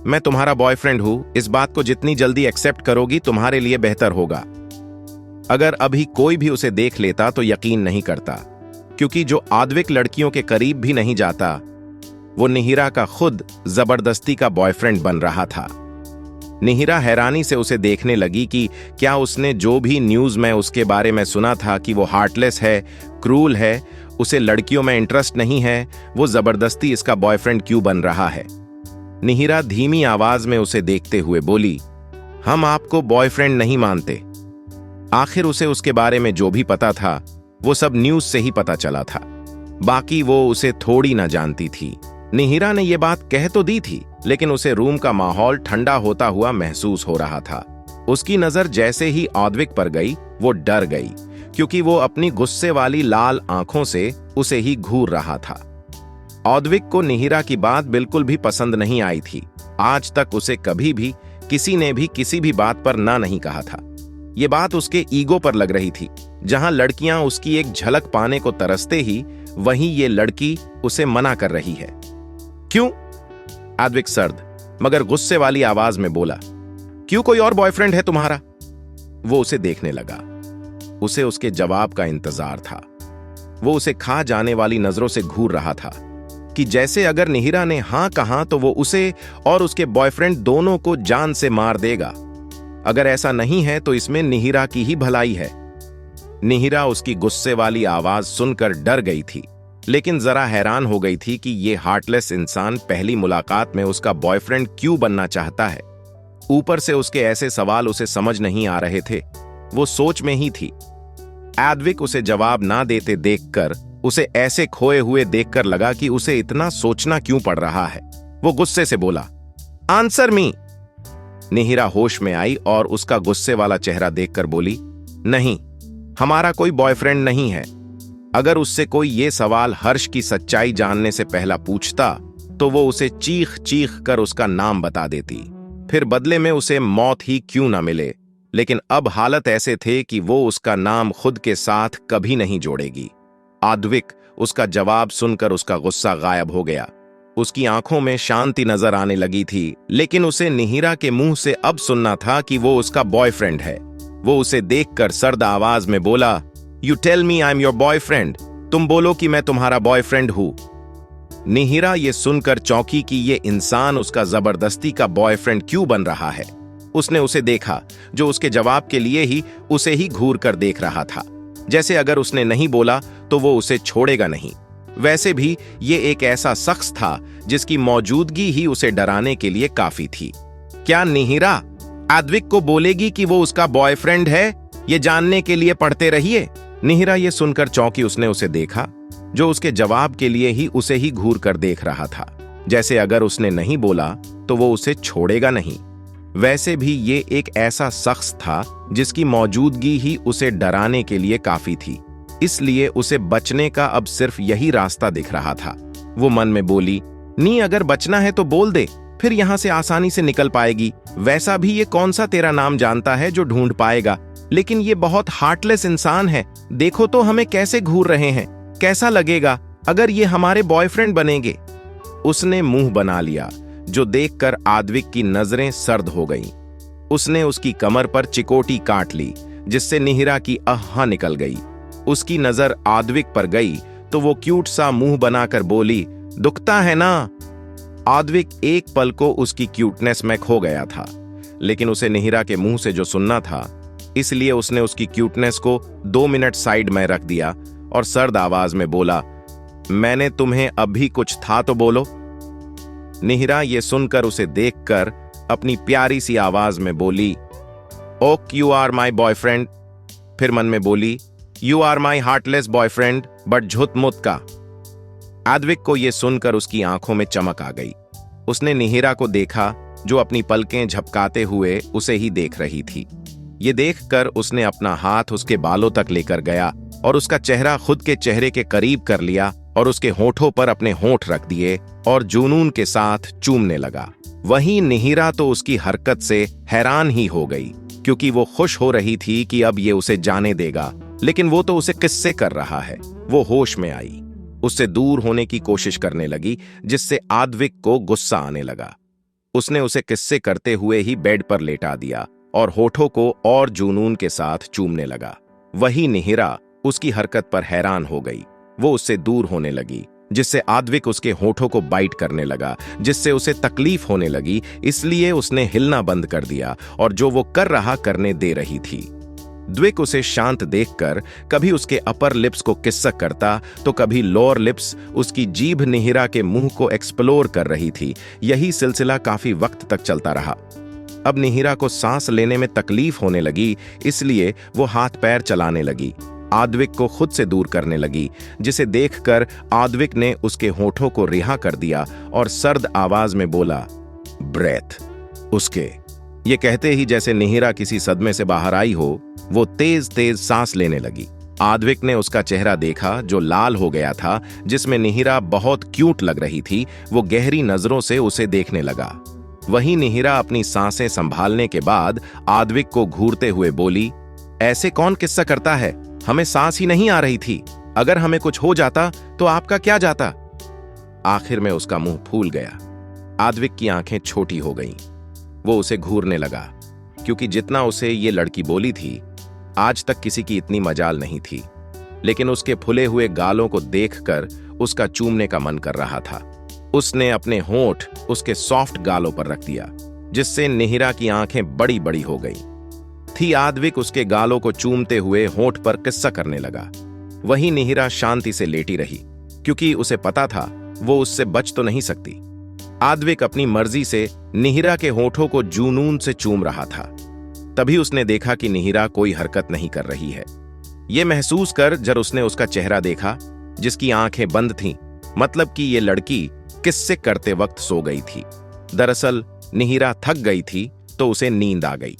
मैं तुम्हारा बॉयफ्रेंड हूं। इस बात को जितनी जल्दी एक्सेप्ट करोगी तुम्हारे लिए बेहतर होगा। अगर अभी कोई भी उसे देख लेता तो यकीन नहीं करता, क्योंकि जो आद्विक लड़कियों के करीब भी नहीं जाता, वो निहिरा का खुद जबरदस्ती का बॉयफ्रेंड बन रहा था। निहिरा हैरानी से उसे देखने लगी कि क्या उसने जो भी न्यूज में उसके बारे में सुना था कि वो हार्टलेस है, क्रूल है, उसे लड़कियों में इंटरेस्ट नहीं है, वो जबरदस्ती इसका बॉयफ्रेंड क्यों बन रहा है। निहिरा धीमी आवाज में उसे देखते हुए बोली, हम आपको बॉयफ्रेंड नहीं मानते। आखिर उसे उसके बारे में जो भी पता था वो सब न्यूज से ही पता चला था, बाकी वो उसे थोड़ी ना जानती थी। निहिरा ने यह बात कह तो दी थी, लेकिन उसे रूम का माहौल ठंडा होता हुआ महसूस हो रहा था। उसकी नजर जैसे ही आद्विक पर गई वो डर गई, क्योंकि वो अपनी गुस्से वाली लाल आंखों से उसे ही घूर रहा था। आद्विक को निहिरा की बात बिल्कुल भी पसंद नहीं आई थी। आज तक उसे कभी भी किसी ने भी किसी भी बात पर ना नहीं कहा था। ये बात उसके ईगो पर लग रही थी। जहां लड़कियां उसकी एक झलक पाने को तरसते ही, वहीं ये लड़की उसे मना कर रही है। क्यों? आद्विक सर्द मगर गुस्से वाली आवाज में बोला, क्यों, कोई और बॉयफ्रेंड है तुम्हारा? वो उसे देखने लगा। उसे उसके जवाब का इंतजार था। वो उसे खा जाने वाली नजरों से घूर रहा था कि जैसे अगर निहिरा ने हां कहा तो वो उसे और उसके बॉयफ्रेंड दोनों को जान से मार देगा। अगर ऐसा नहीं है तो इसमें निहिरा की ही भलाई है। निहिरा उसकी गुस्से वाली आवाज सुनकर डर गई थी, लेकिन जरा हैरान हो गई थी कि ये हार्टलेस इंसान पहली मुलाकात में उसका बॉयफ्रेंड क्यों बनना चाहता है। ऊपर से उसके ऐसे सवाल उसे समझ नहीं आ रहे थे। वो सोच में ही थी। आद्विक उसे जवाब ना देते देखकर उसे ऐसे खोए हुए देखकर लगा कि उसे इतना सोचना क्यों पड़ रहा है। वो गुस्से से बोला, आंसर मी। निहिरा होश में आई और उसका गुस्से वाला चेहरा देखकर बोली, नहीं, हमारा कोई बॉयफ्रेंड नहीं है। अगर उससे कोई ये सवाल हर्ष की सच्चाई जानने से पहला पूछता तो वो उसे चीख चीख कर उसका नाम बता देती, फिर बदले में उसे मौत ही क्यों ना मिले। लेकिन अब हालत ऐसे थे कि वो उसका नाम खुद के साथ कभी नहीं जोड़ेगी। आद्विक उसका जवाब सुनकर उसका गुस्सा गायब हो गया। उसकी आंखों में शांति नजर आने लगी थी, लेकिन उसे निहिरा के मुंह से अब सुनना था कि वो उसका बॉयफ्रेंड है। वो उसे देखकर सर्द आवाज में बोला, you tell me I am your boyfriend. तुम बोलो कि मैं तुम्हारा बॉयफ्रेंड हूं। निहिरा ये सुनकर चौंकी कि ये इंसान उसका जबरदस्ती का बॉयफ्रेंड क्यों बन रहा है। उसने उसे देखा, जो उसके जवाब के लिए ही उसे ही घूर कर देख रहा था, जैसे अगर उसने नहीं बोला तो वो उसे छोड़ेगा नहीं। वैसे भी ये एक ऐसा शख्स था जिसकी मौजूदगी ही उसे डराने के लिए काफी थी। क्या निहिरा आद्विक को बोलेगी कि वो उसका बॉयफ्रेंड है? ये जानने के लिए पढ़ते रहिए। निहिरा ये सुनकर चौंकी। उसने उसे देखा, जो उसके जवाब के लिए ही उसे ही घूर कर देख रहा था, जैसे अगर उसने नहीं बोला तो वो उसे छोड़ेगा नहीं। वैसे भी ये एक ऐसा शख्स था जिसकी मौजूदगी ही उसे डराने के लिए काफी थी, इसलिए उसे बचने का अब सिर्फ यही रास्ता दिख रहा था। वो मन में बोली, नी अगर बचना है तो बोल दे, फिर यहां से आसानी से निकल पाएगी। वैसा भी ये कौन सा तेरा नाम जानता है जो ढूंढ पाएगा, लेकिन ये बहुत हार्टलेस इंसान है। देखो तो हमें कैसे घूर रहे हैं, कैसा लगेगा अगर ये हमारे बॉयफ्रेंड बनेंगे। उसने मुंह बना लिया, जो देखकर आद्विक की नजरें सर्द हो गईं। उसने उसकी कमर पर चिकोटी काट ली, जिससे निहिरा की आह निकल गई। उसकी नजर आद्विक पर गई तो वो क्यूट सा मुंह बनाकर बोली, दुखता है ना? आद्विक एक पल को उसकी क्यूटनेस में खो गया था, लेकिन उसे निहिरा के मुंह से जो सुनना था, इसलिए उसने उसकी क्यूटनेस को 2 मिनट साइड में रख दिया और सर्द आवाज में बोला, मैंने तुम्हें अभी कुछ था तो बोलो। निहिरा ये सुनकर उसे देखकर अपनी प्यारी सी आवाज में बोली, ok you are my boyfriend. फिर मन में बोली, you are my heartless boyfriend but झुतमुत का। आद्विक को यह सुनकर उसकी आंखों में चमक आ गई। उसने निहिरा को देखा, जो अपनी पलकें झपकाते हुए उसे ही देख रही थी। ये देखकर उसने अपना हाथ उसके बालों तक लेकर गया और उसका चेहरा खुद के चेहरे के करीब कर लिया और उसके होठों पर अपने होंठ रख दिए और जुनून के साथ चूमने लगा। वहीं निहिरा तो उसकी हरकत से हैरान ही हो गई, क्योंकि वो खुश हो रही थी कि अब ये उसे जाने देगा, लेकिन वो तो उसे किस्से कर रहा है। वो होश में आई, उससे दूर होने की कोशिश करने लगी, जिससे आद्विक को गुस्सा आने लगा। उसने उसे किस्से करते हुए ही बेड पर लेटा दिया और होठों को और जुनून के साथ चूमने लगा। वही निहिरा उसकी हरकत पर हैरान हो गई। वो उससे दूर होने लगी, जिससे आद्विक उसके होठों को बाइट करने लगा, जिससे उसे तकलीफ होने लगी। इसलिए उसने हिलना बंद कर दिया और जो वो कर रहा करने दे रही थी। द्विक उसे शांत देखकर कभी उसके अपर लिप्स को किस्सा करता तो कभी लोअर लिप्स, उसकी जीभ निहिरा के मुंह को एक्सप्लोर कर रही थी। यही सिलसिला काफी वक्त तक चलता रहा। अब निहिरा को सांस लेने में तकलीफ होने लगी, इसलिए वो हाथ पैर चलाने लगी, आद्विक को खुद से दूर करने लगी, जिसे देखकर आद्विक ने उसके होठों को रिहा कर दिया और सर्द आवाज में बोला, ब्रेथ। उसके ये कहते ही जैसे निहिरा किसी सदमे से बाहर आई हो, वो तेज तेज सांस लेने लगी। आद्विक ने उसका चेहरा देखा, जो लाल हो गया था, जिसमें निहिरा बहुत क्यूट लग रही थी। वो गहरी नजरों से उसे देखने लगा। वहीं निहिरा अपनी सांसें संभालने के बाद आद्विक को घूरते हुए बोली, ऐसे कौन किस्सा करता है? हमें सांस ही नहीं आ रही थी। अगर हमें कुछ हो जाता तो आपका क्या जाता? आखिर में उसका मुंह फूल गया। आद्विक की आंखें छोटी हो गईं। वो उसे घूरने लगा, क्योंकि जितना उसे ये लड़की बोली थी, आज तक किसी की इतनी मजाल नहीं थी। लेकिन उसके फुले हुए गालों को देखकर उसका चूमने का मन कर रहा था। उसने अपने होंठ उसके सॉफ्ट गालों पर रख दिया, जिससे निहिरा की आंखें बड़ी बड़ी हो गई थी। आद्विक उसके गालों को चूमते हुए होंठ पर किस्सा करने लगा। वहीं निहिरा शांति से लेटी रही, क्योंकि उसे पता था वो उससे बच तो नहीं सकती। आद्विक अपनी मर्जी से निहिरा के होठों को जुनून से चूम रहा था। तभी उसने देखा कि निहिरा कोई हरकत नहीं कर रही है। यह महसूस कर जब उसने उसका चेहरा देखा, जिसकी आंखें बंद थीं, मतलब कि ये लड़की किस्से करते वक्त सो गई थी। दरअसल निहिरा थक गई थी तो उसे नींद आ गई।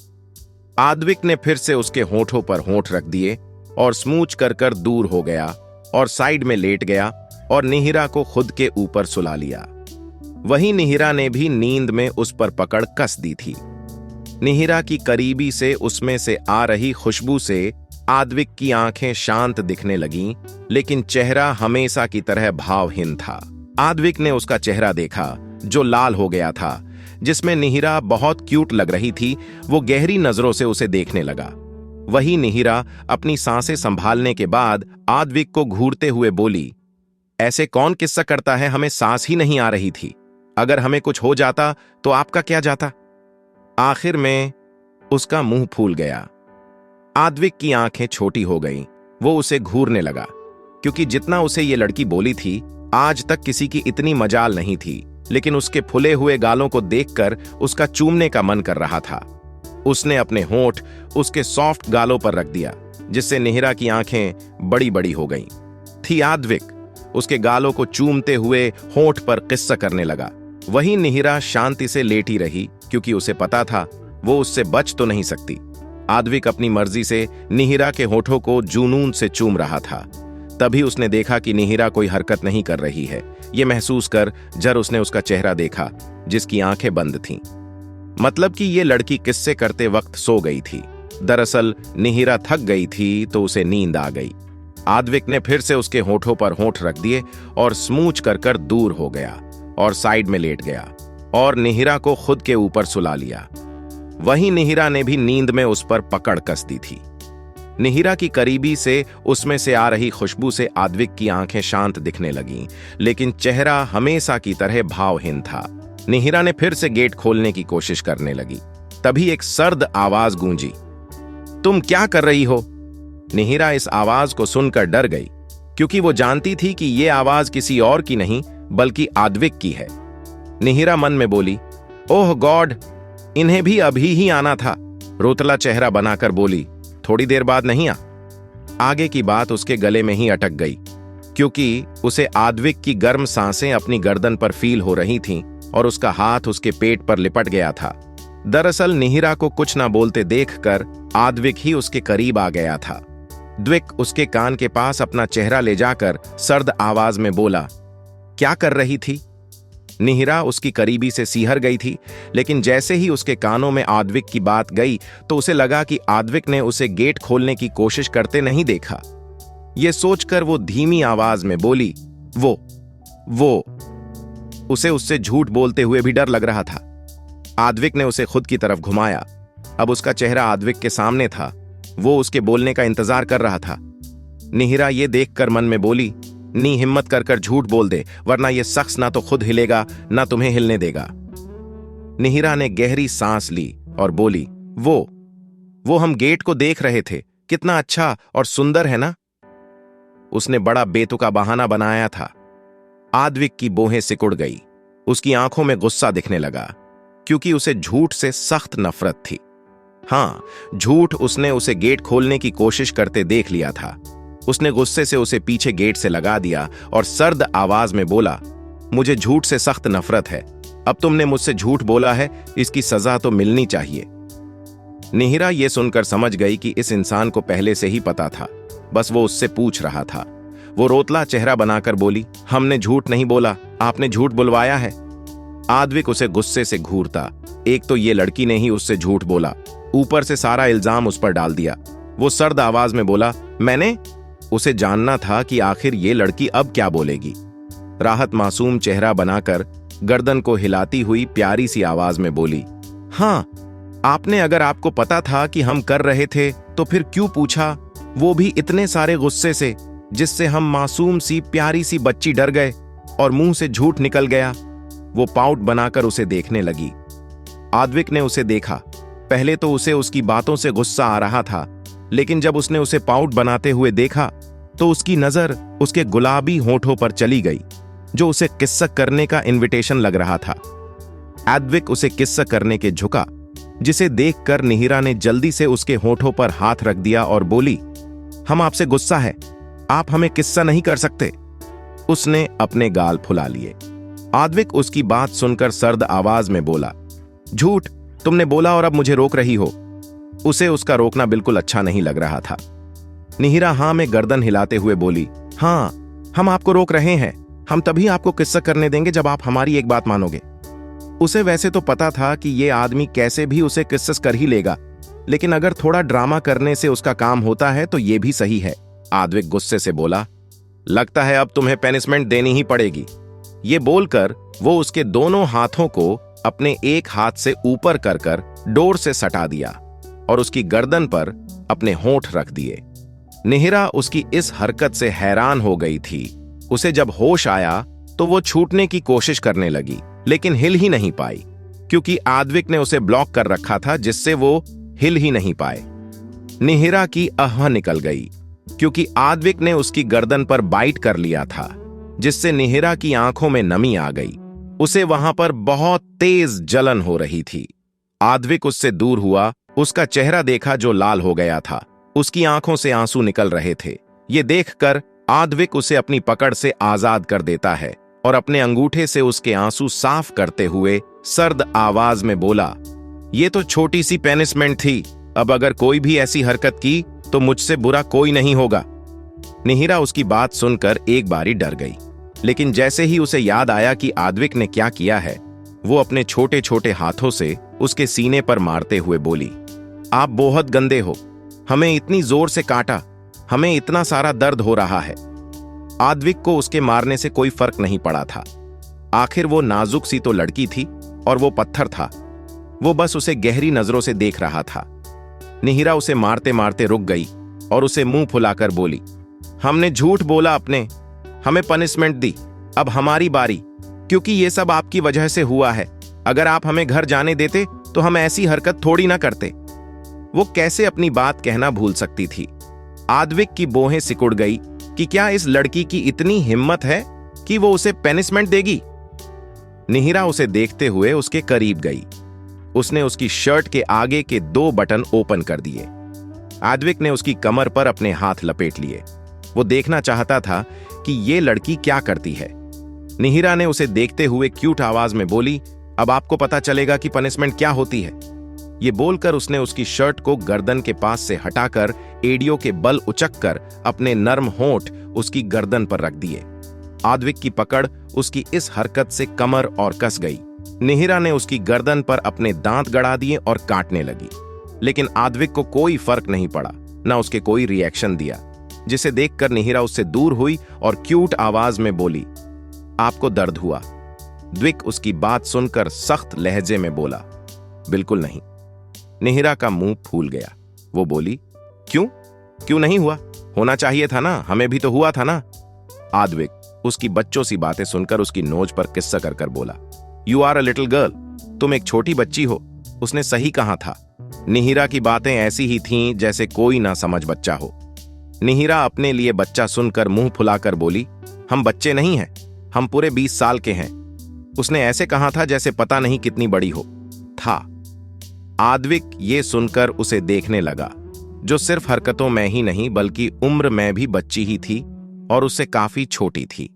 आद्विक ने फिर से उसके होठों पर होंठ रख दिए और स्मूच कर दूर हो गया और साइड में लेट गया और निहिरा को खुद के ऊपर सुला लिया। वहीं निहिरा ने भी नींद में उस पर पकड़ कस दी थी। निहिरा की करीबी से उसमें से आ रही खुशबू से आद्विक की आंखें शांत दिखने लगीं, लेकिन चेहरा हमेशा की तरह भावहीन था। आद्विक ने उसका चेहरा देखा, जो लाल हो गया था, जिसमें निहिरा बहुत क्यूट लग रही थी। वो गहरी नजरों से उसे देखने लगा। वही निहिरा अपनी सांसें संभालने के बाद आद्विक को घूरते हुए बोली, ऐसे कौन किस्सा करता है? हमें सांस ही नहीं आ रही थी। अगर हमें कुछ हो जाता तो आपका क्या जाता? आखिर में उसका मुंह फूल गया। आद्विक की आंखें छोटी हो गईं। वो उसे घूरने लगा, क्योंकि जितना उसे ये लड़की बोली थी, आज तक किसी की इतनी मजाल नहीं थी। लेकिन उसके फुले हुए गालों को देखकर उसका चूमने का मन कर रहा था। उसने अपने होंठ उसके सॉफ्ट गालों पर रख दिया, जिससे निहिरा की आंखें बड़ी बड़ी हो गईं। थी आद्विक उसके गालों को चूमते हुए होंठ पर किस्सा करने लगा। वहीं निहिरा शांति से लेटी रही, क्योंकि उसे पता था वो उससे बच तो नहीं सकती। आद्विक अपनी मर्जी से निहिरा के होठों को जुनून से चूम रहा था। तभी उसने देखा कि निहिरा कोई हरकत नहीं कर रही है। ये महसूस कर जर उसने उसका चेहरा देखा, जिसकी आंखें बंद थीं। मतलब कि ये लड़की किस्से करते वक्त सो गई थी। दरअसल निहिरा थक गई थी, तो उसे नींद आ गई। आद्विक ने फिर से उसके होठों पर होंठ रख दिए और स्मूच कर दूर हो गया और साइड में लेट गया और निहिरा को खुद के ऊपर सुला लिया। वहीं निहिरा ने भी नींद में उस पर पकड़ कस दी थी। निहिरा की करीबी से उसमें से आ रही खुशबू से आद्विक की आंखें शांत दिखने लगीं, लेकिन चेहरा हमेशा की तरह भावहीन था। निहिरा ने फिर से गेट खोलने की कोशिश करने लगी। तभी एक सर्द आवाज गूंजी, तुम क्या कर रही हो? निहिरा इस आवाज को सुनकर डर गई, क्योंकि वो जानती थी कि ये आवाज किसी और की नहीं बल्कि आद्विक की है। निहिरा मन में बोली, ओह गॉड, इन्हें भी अभी ही आना था। रोतला चेहरा बनाकर बोली, थोड़ी देर बाद नहीं आ। आगे की बात उसके गले में ही अटक गई, क्योंकि उसे आद्विक की गर्म सांसें अपनी गर्दन पर फील हो रही थीं और उसका हाथ उसके पेट पर लिपट गया था। दरअसल निहिरा को कुछ ना बोलते देखकर आद्विक ही उसके करीब आ गया था। द्विक उसके कान के पास अपना चेहरा ले जाकर सर्द आवाज में बोला, क्या कर रही थी? निहिरा उसकी करीबी से सिहर गई थी, लेकिन जैसे ही उसके कानों में आद्विक की बात गई तो उसे लगा कि आद्विक ने उसे गेट खोलने की कोशिश करते नहीं देखा। यह सोचकर वो धीमी आवाज में बोली, वो। उसे उससे झूठ बोलते हुए भी डर लग रहा था। आद्विक ने उसे खुद की तरफ घुमाया। अब उसका चेहरा आद्विक के सामने था। वो उसके बोलने का इंतजार कर रहा था। निहिरा ये देखकर मन में बोली, नी हिम्मत कर झूठ बोल दे, वरना यह शख्स ना तो खुद हिलेगा ना तुम्हें हिलने देगा। निहिरा ने गहरी सांस ली और बोली, वो हम गेट को देख रहे थे, कितना अच्छा और सुंदर है ना? उसने बड़ा बेतुका बहाना बनाया था। आद्विक की बोहें सिकुड़ गई। उसकी आंखों में गुस्सा दिखने लगा, क्योंकि उसे झूठ से सख्त नफरत थी। हां, झूठ उसने उसे गेट खोलने की कोशिश करते देख लिया था। उसने गुस्से से उसे पीछे गेट से लगा दिया और सर्द आवाज में बोला, मुझे झूठ से सख्त नफरत है। अब तुमने मुझसे झूठ बोला है, इसकी सजा तो मिलनी चाहिए। निहिरा यह सुनकर समझ गई कि इस इंसान को पहले से ही पता था, बस वो उससे पूछ रहा था। वो रोतला चेहरा बनाकर बोली, हमने झूठ नहीं बोला, आपने झूठ बुलवाया है। आद्विक उसे गुस्से से घूरता। एक तो ये लड़की ने ही उससे झूठ बोला, ऊपर से सारा इल्जाम उस पर डाल दिया। वो सर्द आवाज में बोला, मैंने? उसे जानना था कि आखिर ये लड़की अब क्या बोलेगी। राहत मासूम चेहरा बनाकर गर्दन को हिलाती हुई प्यारी सी आवाज में बोली, हां, आपने अगर आपको पता था कि हम कर रहे थे तो फिर क्यों पूछा, वो भी इतने सारे गुस्से से, जिससे हम मासूम सी प्यारी सी बच्ची डर गए और मुंह से झूठ निकल गया। वो पाउट बनाकर उसे देखने लगी। आद्विक ने उसे देखा। पहले तो उसे उसकी बातों से गुस्सा आ रहा था, लेकिन जब उसने उसे पाउट बनाते हुए देखा तो उसकी नजर उसके गुलाबी होठों पर चली गई, जो उसे किस्सा करने का इनविटेशन लग रहा था। आद्विक उसे किस्सा करने के झुका, जिसे देखकर निहिरा ने जल्दी से उसके होठों पर हाथ रख दिया और बोली, हम आपसे गुस्सा है, आप हमें किस्सा नहीं कर सकते। उसने अपने गाल फुला लिए। आद्विक उसकी बात सुनकर सर्द आवाज में बोला, झूठ तुमने बोला और अब मुझे रोक रही हो। उसे उसका रोकना बिल्कुल अच्छा नहीं लग रहा था। निहिरा हां में गर्दन हिलाते हुए बोली, हां, हम आपको रोक रहे हैं। हम तभी आपको किस्सा करने देंगे जब आप हमारी एक बात मानोगे। उसे वैसे तो पता था कि ये आदमी कैसे भी उसे किस्सा कर ही लेगा, लेकिन अगर थोड़ा ड्रामा करने से उसका काम होता है तो ये भी सही है। आद्विक गुस्से से बोला, लगता है अब तुम्हें पनिशमेंट देनी ही पड़ेगी। ये बोलकर वो उसके दोनों हाथों को अपने एक हाथ से ऊपर कर डोर से सटा दिया और उसकी गर्दन पर अपने होंठ रख दिए। निहिरा उसकी इस हरकत से हैरान हो गई थी। उसे जब होश आया तो वो छूटने की कोशिश करने लगी, लेकिन हिल ही नहीं पाई, क्योंकि आद्विक ने उसे ब्लॉक कर रखा था, जिससे वो हिल ही नहीं पाए। निहिरा की आह निकल गई क्योंकि आद्विक ने उसकी गर्दन पर बाइट कर लिया था, जिससे निहिरा की आंखों में नमी आ गई। उसे वहां पर बहुत तेज जलन हो रही थी। आद्विक उससे दूर हुआ, उसका चेहरा देखा जो लाल हो गया था। उसकी आंखों से आंसू निकल रहे थे। ये देखकर आद्विक उसे अपनी पकड़ से आजाद कर देता है और अपने अंगूठे से उसके आंसू साफ करते हुए सर्द आवाज में बोला, ये तो छोटी सी पनिशमेंट थी। अब अगर कोई भी ऐसी हरकत की तो मुझसे बुरा कोई नहीं होगा। निहिरा उसकी बात सुनकर एक बारी डर गई, लेकिन जैसे ही उसे याद आया कि आद्विक ने क्या किया है, वो अपने छोटे छोटे हाथों से उसके सीने पर मारते हुए बोली, आप बहुत गंदे हो, हमें इतनी जोर से काटा, हमें इतना सारा दर्द हो रहा है। आद्विक को उसके मारने से कोई फर्क नहीं पड़ा था। आखिर वो नाजुक सी तो लड़की थी और वो पत्थर था। वो बस उसे गहरी नजरों से देख रहा था। निहिरा उसे मारते मारते रुक गई और उसे मुंह फुलाकर बोली, हमने झूठ बोला, अपने हमें पनिशमेंट दी, अब हमारी बारी, क्योंकि ये सब आपकी वजह से हुआ है। अगर आप हमें घर जाने देते तो हम ऐसी हरकत थोड़ी ना करते। वो कैसे अपनी बात कहना भूल सकती थी। आद्विक की बोहें सिकुड़ गई कि क्या इस लड़की की इतनी हिम्मत है कि वो उसे पनिशमेंट देगी। निहिरा उसे देखते हुए उसके करीब गई। उसने उसकी शर्ट के आगे के 2 बटन ओपन कर दिए। आद्विक ने उसकी कमर पर अपने हाथ लपेट लिए। वो देखना चाहता था कि ये लड़की क्या करती है। निहिरा ने उसे देखते हुए क्यूट आवाज में बोली, अब आपको पता चलेगा कि पनिशमेंट क्या होती है। ये बोलकर उसने उसकी शर्ट को गर्दन के पास से हटाकर एड़ियों के बल उचककर अपने नर्म होंठ उसकी गर्दन पर रख दिए। आद्विक की पकड़ उसकी इस हरकत से कमर और कस गई। निहिरा ने उसकी गर्दन पर अपने दांत गड़ा दिए और काटने लगी, लेकिन आद्विक को कोई फर्क नहीं पड़ा, ना उसके कोई रिएक्शन दिया, जिसे देखकर निहिरा उससे दूर हुई और क्यूट आवाज में बोली, आपको दर्द हुआ? द्विक उसकी बात सुनकर सख्त लहजे में बोला, बिल्कुल नहीं। निहिरा का मुंह फूल गया। वो बोली, क्यों नहीं हुआ? होना चाहिए था ना, हमें भी तो हुआ था ना। आद्विक उसकी बच्चों सी बातें सुनकर उसकी नोज पर किस्सा कर कर बोला, you are a little girl, तुम एक छोटी बच्ची हो। उसने सही कहा था। निहिरा की बातें ऐसी ही थीं जैसे कोई ना समझ बच्चा हो। निहिरा अपने लिए बच्चा सुनकर मुंह फुलाकर बोली, हम बच्चे नहीं हैं, हम पूरे 20 साल के हैं। उसने ऐसे कहा था जैसे पता नहीं कितनी बड़ी हो था। आद्विक ये सुनकर उसे देखने लगा, जो सिर्फ हरकतों में ही नहीं बल्कि उम्र में भी बच्ची ही थी और उससे काफी छोटी थी।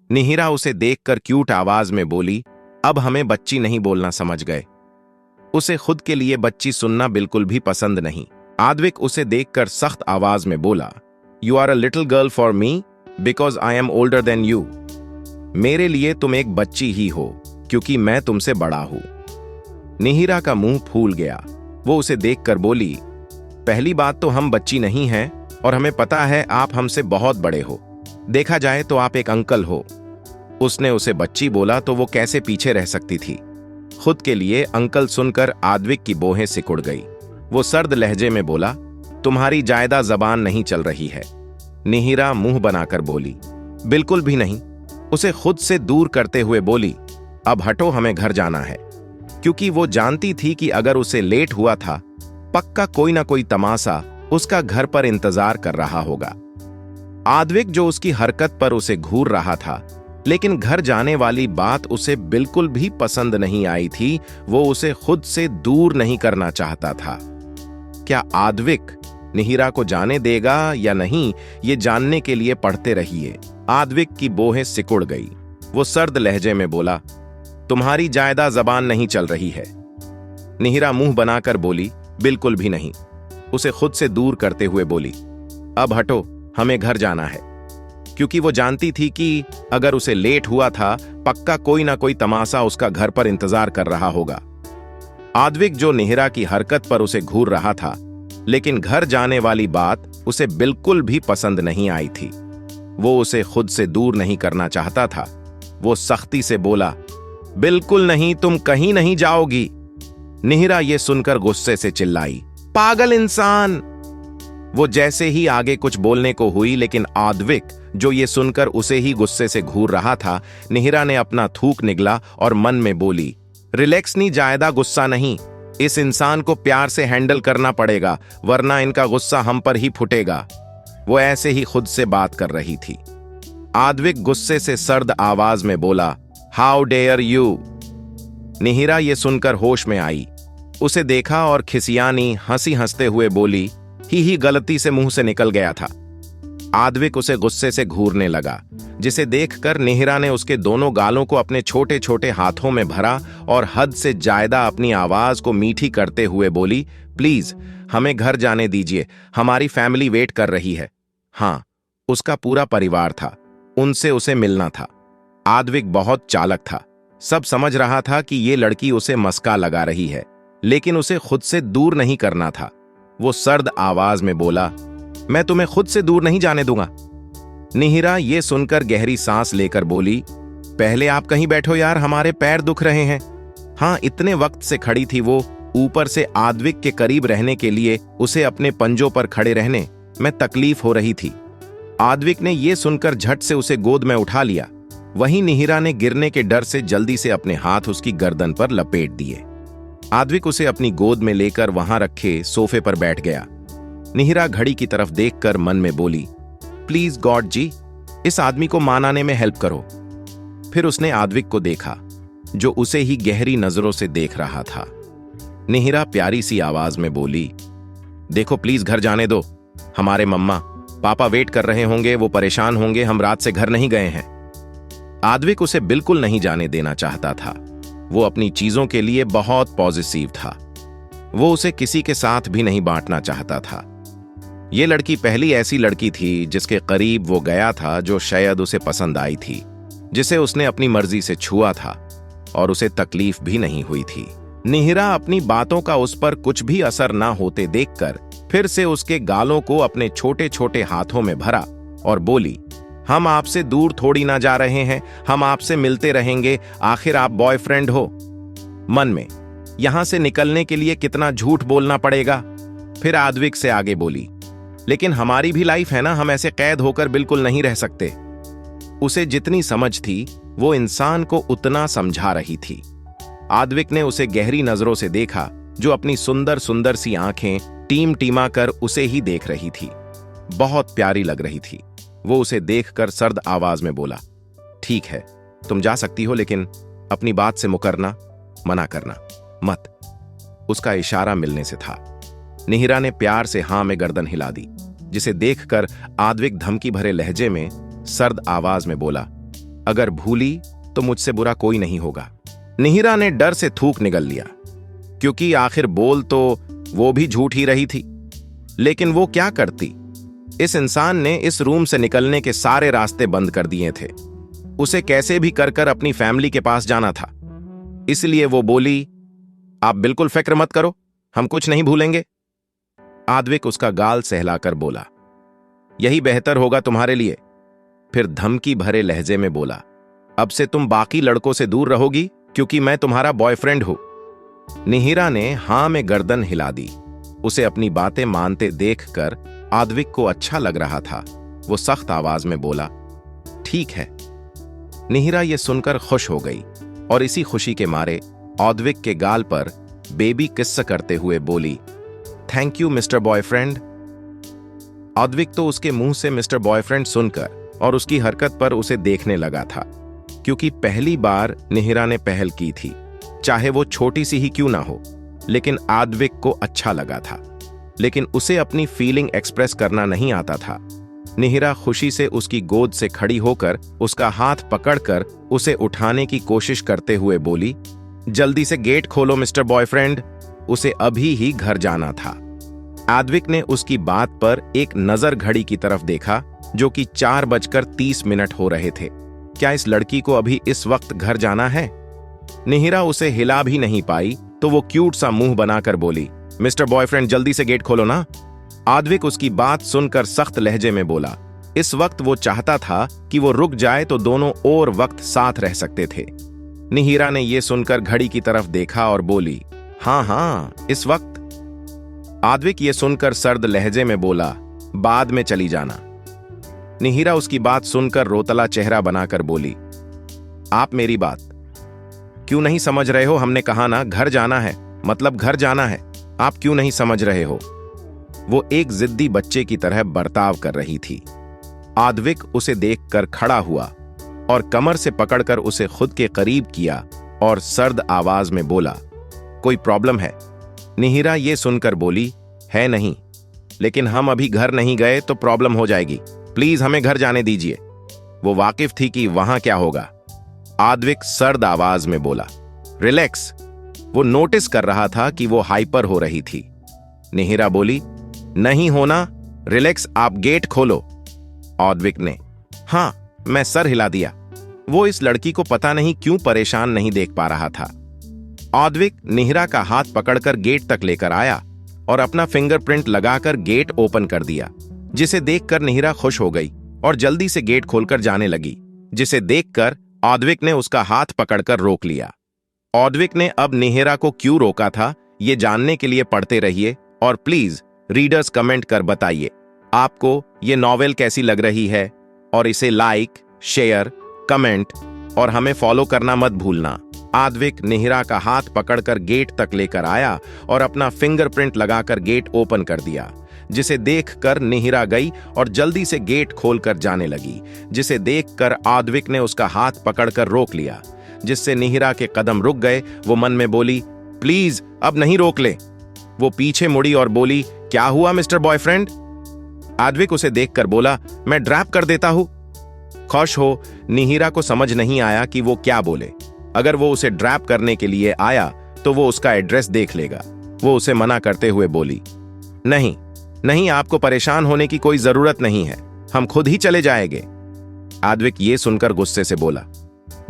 निहिरा उसे देखकर क्यूट आवाज में बोली, अब हमें बच्ची नहीं बोलना, समझ गए? उसे खुद के लिए बच्ची सुनना बिल्कुल भी पसंद नहीं। आद्विक उसे देखकर सख्त आवाज में बोला, you are a little girl for me because I am older than you. मेरे लिए तुम एक बच्ची ही हो क्योंकि मैं तुमसे बड़ा हूं। निहिरा का मुंह फूल गया। वो उसे देखकर बोली, पहली बात तो हम बच्ची नहीं हैं और हमें पता है आप हमसे बहुत बड़े हो। देखा जाए तो आप एक अंकल हो। उसने उसे बच्ची बोला तो वो कैसे पीछे रह सकती थी। खुद के लिए अंकल सुनकर आद्विक की बोहें सिकुड़ गई। वो सर्द लहजे में बोला, तुम्हारी जायदा जबान नहीं चल रही है। निहिरा मुंह बनाकर बोली, बिल्कुल भी नहीं। उसे खुद से दूर करते हुए बोली, अब हटो, हमें घर जाना है। क्योंकि वो जानती थी कि अगर उसे लेट हुआ था, पक्का कोई ना कोई तमाशा उसका घर पर इंतजार कर रहा होगा। आद्विक जो उसकी हरकत पर उसे घूर रहा था, लेकिन घर जाने वाली बात उसे बिल्कुल भी पसंद नहीं आई थी। वो उसे खुद से दूर नहीं करना चाहता था। क्या आद्विक निहिरा को जाने देगा या नहीं, ये जानने के लिए पढ़ते रहिए। आद्विक की बोहें सिकुड़ गई। वो सर्द लहजे में बोला, तुम्हारी जायदा जबान नहीं चल रही है। निहिरा मुंह बनाकर बोली, बिल्कुल भी नहीं। उसे खुद से दूर करते हुए बोली, अब हटो, हमें घर जाना है। क्योंकि वो जानती थी कि अगर उसे लेट हुआ था, पक्का कोई ना कोई तमाशा उसका घर पर इंतजार कर रहा होगा। आद्विक जो निहिरा की हरकत पर उसे घूर रहा था, लेकिन घर जाने वाली बात उसे बिल्कुल भी पसंद नहीं आई थी। वो उसे खुद से दूर नहीं करना चाहता था। वो सख्ती से बोला, बिल्कुल नहीं, तुम कहीं नहीं जाओगी। निहिरा ये सुनकर गुस्से से चिल्लाई, पागल इंसान। वो जैसे ही आगे कुछ बोलने को हुई, लेकिन आद्विक जो ये सुनकर उसे ही गुस्से से घूर रहा था, निहिरा ने अपना थूक निगला और मन में बोली, रिलैक्स नहीं, जायदा गुस्सा नहीं। इस इंसान को प्यार से हैंडल करना पड़ेगा, वरना इनका गुस्सा हम पर ही फुटेगा। वो ऐसे ही खुद से बात कर रही थी। आद्विक गुस्से से सर्द आवाज में बोला, हाउ डेयर यू। निहिरा ये सुनकर होश में आई। उसे देखा और खिसियानी हंसी हंसते हुए बोली, ही गलती से मुंह से निकल गया था। आद्विक उसे गुस्से से घूरने लगा, जिसे देखकर निहिरा ने उसके दोनों गालों को अपने छोटे छोटे हाथों में भरा और हद से ज्यादा अपनी आवाज को मीठी करते हुए बोली, प्लीज हमें घर जाने दीजिए, हमारी फैमिली वेट कर रही है। हाँ, उसका पूरा परिवार था, उनसे उसे मिलना था। आद्विक बहुत चालाक था, सब समझ रहा था कि ये लड़की उसे मस्का लगा रही है, लेकिन उसे खुद से दूर नहीं करना था। वो सर्द आवाज में बोला, मैं तुम्हें खुद से दूर नहीं जाने दूंगा। निहिरा ये सुनकर गहरी सांस लेकर बोली, पहले आप कहीं बैठो यार, हमारे पैर दुख रहे हैं। हाँ, इतने वक्त से खड़ी थी वो, ऊपर से आद्विक के करीब रहने के लिए उसे अपने पंजों पर खड़े रहने में तकलीफ हो रही थी। आद्विक ने यह सुनकर झट से उसे गोद में उठा लिया। वहीं निहिरा ने गिरने के डर से जल्दी से अपने हाथ उसकी गर्दन पर लपेट दिए। आद्विक उसे अपनी गोद में लेकर वहां रखे सोफे पर बैठ गया। निहिरा घड़ी की तरफ देखकर मन में बोली, प्लीज गॉड जी, इस आदमी को मनाने में हेल्प करो। फिर उसने आद्विक को देखा, जो उसे ही गहरी नजरों से देख रहा था। निहिरा प्यारी सी आवाज में बोली, देखो प्लीज घर जाने दो, हमारे मम्मा पापा वेट कर रहे होंगे, वो परेशान होंगे, हम रात से घर नहीं गए हैं। आद्विक उसे बिल्कुल नहीं जाने देना चाहता था। वो अपनी चीजों के लिए बहुत पॉजिटिव था। वो उसे किसी के साथ भी नहीं बांटना चाहता था। ये लड़की पहली ऐसी लड़की थी जिसके करीब वो गया था, जो शायद उसे पसंद आई थी, जिसे उसने अपनी मर्जी से छुआ था और उसे तकलीफ भी नहीं हुई थी। निहिरा अपनी बातों का उस पर कुछ भी असर ना होते देखकर फिर से उसके गालों को अपने छोटे छोटे हाथों में भरा और बोली, हम आपसे दूर थोड़ी ना जा रहे हैं, हम आपसे मिलते रहेंगे, आखिर आप बॉयफ्रेंड हो। मन में, यहां से निकलने के लिए कितना झूठ बोलना पड़ेगा। फिर आद्विक से आगे बोली, लेकिन हमारी भी लाइफ है ना, हम ऐसे कैद होकर बिल्कुल नहीं रह सकते। उसे जितनी समझ थी वो इंसान को उतना समझा रही थी। आद्विक ने उसे गहरी नजरों से देखा, जो अपनी सुंदर सुंदर सी आंखें टीम टीमा कर उसे ही देख रही थी। बहुत प्यारी लग रही थी। वो उसे देखकर सर्द आवाज में बोला, ठीक है तुम जा सकती हो, लेकिन अपनी बात से मुकरना, मना करना मत। उसका इशारा मिलने से था। निहिरा ने प्यार से हां में गर्दन हिला दी, जिसे देखकर आद्विक धमकी भरे लहजे में सर्द आवाज में बोला, अगर भूली तो मुझसे बुरा कोई नहीं होगा। निहिरा ने डर से थूक निगल लिया, क्योंकि आखिर बोल तो वो भी झूठ ही रही थी। लेकिन वो क्या करती? इस इंसान ने इस रूम से निकलने के सारे रास्ते बंद कर दिए थे। उसे कैसे भी कर अपनी फैमिली के पास जाना था। इसलिए वो बोली, आप बिल्कुल फिक्र मत करो, हम कुछ नहीं भूलेंगे। आद्विक उसका गाल सहलाकर बोला, यही बेहतर होगा तुम्हारे लिए। फिर धमकी भरे लहजे में बोला, अब से तुम बाकी लड़कों से दूर रहोगी, क्योंकि मैं तुम्हारा बॉयफ्रेंड हूं। निहिरा ने हां में गर्दन हिला दी। उसे अपनी बातें मानते देखकर आद्विक को अच्छा लग रहा था। वो सख्त आवाज में बोला, ठीक है। निहिरा ये सुनकर खुश हो गई और इसी खुशी के मारे आद्विक के गाल पर बेबी किस्सा करते हुए बोली, thank you mister boyfriend. Advik तो उसके मुंह से मिस्टर बॉयफ्रेंड सुनकर और उसकी हरकत पर उसे देखने लगा था, क्योंकि पहली बार निहिरा ने पहल की थी, चाहे वो छोटी सी ही क्यों ना हो। लेकिन आद्विक को अच्छा लगा था, लेकिन उसे अपनी फीलिंग एक्सप्रेस करना नहीं आता था। निहिरा खुशी से उसकी गोद से खड़ी होकर उसका हाथ पकड़कर उसे उठाने की कोशिश करते हुए बोली, जल्दी से गेट खोलो मिस्टर बॉयफ्रेंड, उसे अभी ही घर जाना था। आद्विक ने उसकी बात पर एक नजर घड़ी की तरफ देखा, जो कि 4:30 हो रहे थे। क्या इस लड़की को अभी इस वक्त घर जाना है? निहिरा उसे हिला भी नहीं पाई, तो वो क्यूट सा मुंह बनाकर बोली, मिस्टर बॉयफ्रेंड जल्दी से गेट खोलो ना। आद्विक उसकी बात सुनकर सख्त लहजे में बोला। इस वक्त वो चाहता था कि वो रुक जाए तो दोनों और वक्त साथ रह सकते थे। निहिरा ने यह सुनकर घड़ी की तरफ देखा और बोली, हाँ इस वक्त। आद्विक ये सुनकर सर्द लहजे में बोला, बाद में चली जाना। निहिरा उसकी बात सुनकर रोतला चेहरा बनाकर बोली, आप मेरी बात क्यों नहीं समझ रहे हो? हमने कहा ना घर जाना है, मतलब घर जाना है, आप क्यों नहीं समझ रहे हो? वो एक जिद्दी बच्चे की तरह बर्ताव कर रही थी। आद्विक उसे देखकर खड़ा हुआ और कमर से पकड़कर उसे खुद के करीब किया और सर्द आवाज में बोला, कोई प्रॉब्लम है? निहिरा ये सुनकर बोली, है नहीं, लेकिन हम अभी घर नहीं गए तो प्रॉब्लम हो जाएगी, प्लीज हमें घर जाने दीजिए। वो वाकिफ थी कि वहां क्या होगा। आद्विक सर्द आवाज में बोला, रिलैक्स। वो नोटिस कर रहा था कि वो हाइपर हो रही थी। निहिरा बोली, नहीं होना, रिलैक्स, आप गेट खोलो। आद्विक ने हां, मैं सर हिला दिया। वो इस लड़की को पता नहीं क्यों परेशान नहीं देख पा रहा था। आद्विक निहिरा का हाथ पकड़कर गेट तक लेकर आया और अपना फिंगरप्रिंट लगाकर गेट ओपन कर दिया, जिसे देखकर निहिरा खुश हो गई और जल्दी से गेट खोलकर जाने लगी, जिसे देखकर आद्विक ने उसका हाथ पकड़कर रोक लिया। आद्विक ने अब निहिरा को क्यों रोका था, ये जानने के लिए पढ़ते रहिए और प्लीज रीडर्स कमेंट कर बताइए आपको ये नॉवेल कैसी लग रही है, और इसे लाइक, शेयर, कमेंट और हमें फॉलो करना मत भूलना। आद्विक निहिरा का हाथ पकड़कर गेट तक लेकर आया और अपना फिंगरप्रिंट लगाकर गेट ओपन कर दिया, जिसे देखकर निहिरा गई और जल्दी से गेट खोलकर जाने लगी, जिसे देखकर आद्विक ने उसका हाथ पकड़कर रोक लिया, जिससे निहिरा के कदम रुक गए। वो मन में बोली, प्लीज अब नहीं रोक ले। वो पीछे मुड़ी और बोली, क्या हुआ मिस्टर बॉयफ्रेंड? आद्विक उसे देखकर बोला, मैं ड्रैप कर देता हूं। खुश हो निहिरा को समझ नहीं आया कि वो क्या बोले। अगर वो उसे ड्रैप करने के लिए आया तो वो उसका एड्रेस देख लेगा। वो उसे मना करते हुए बोली, नहीं नहीं, आपको परेशान होने की कोई जरूरत नहीं है, हम खुद ही चले जाएंगे। आद्विक ये सुनकर गुस्से से बोला,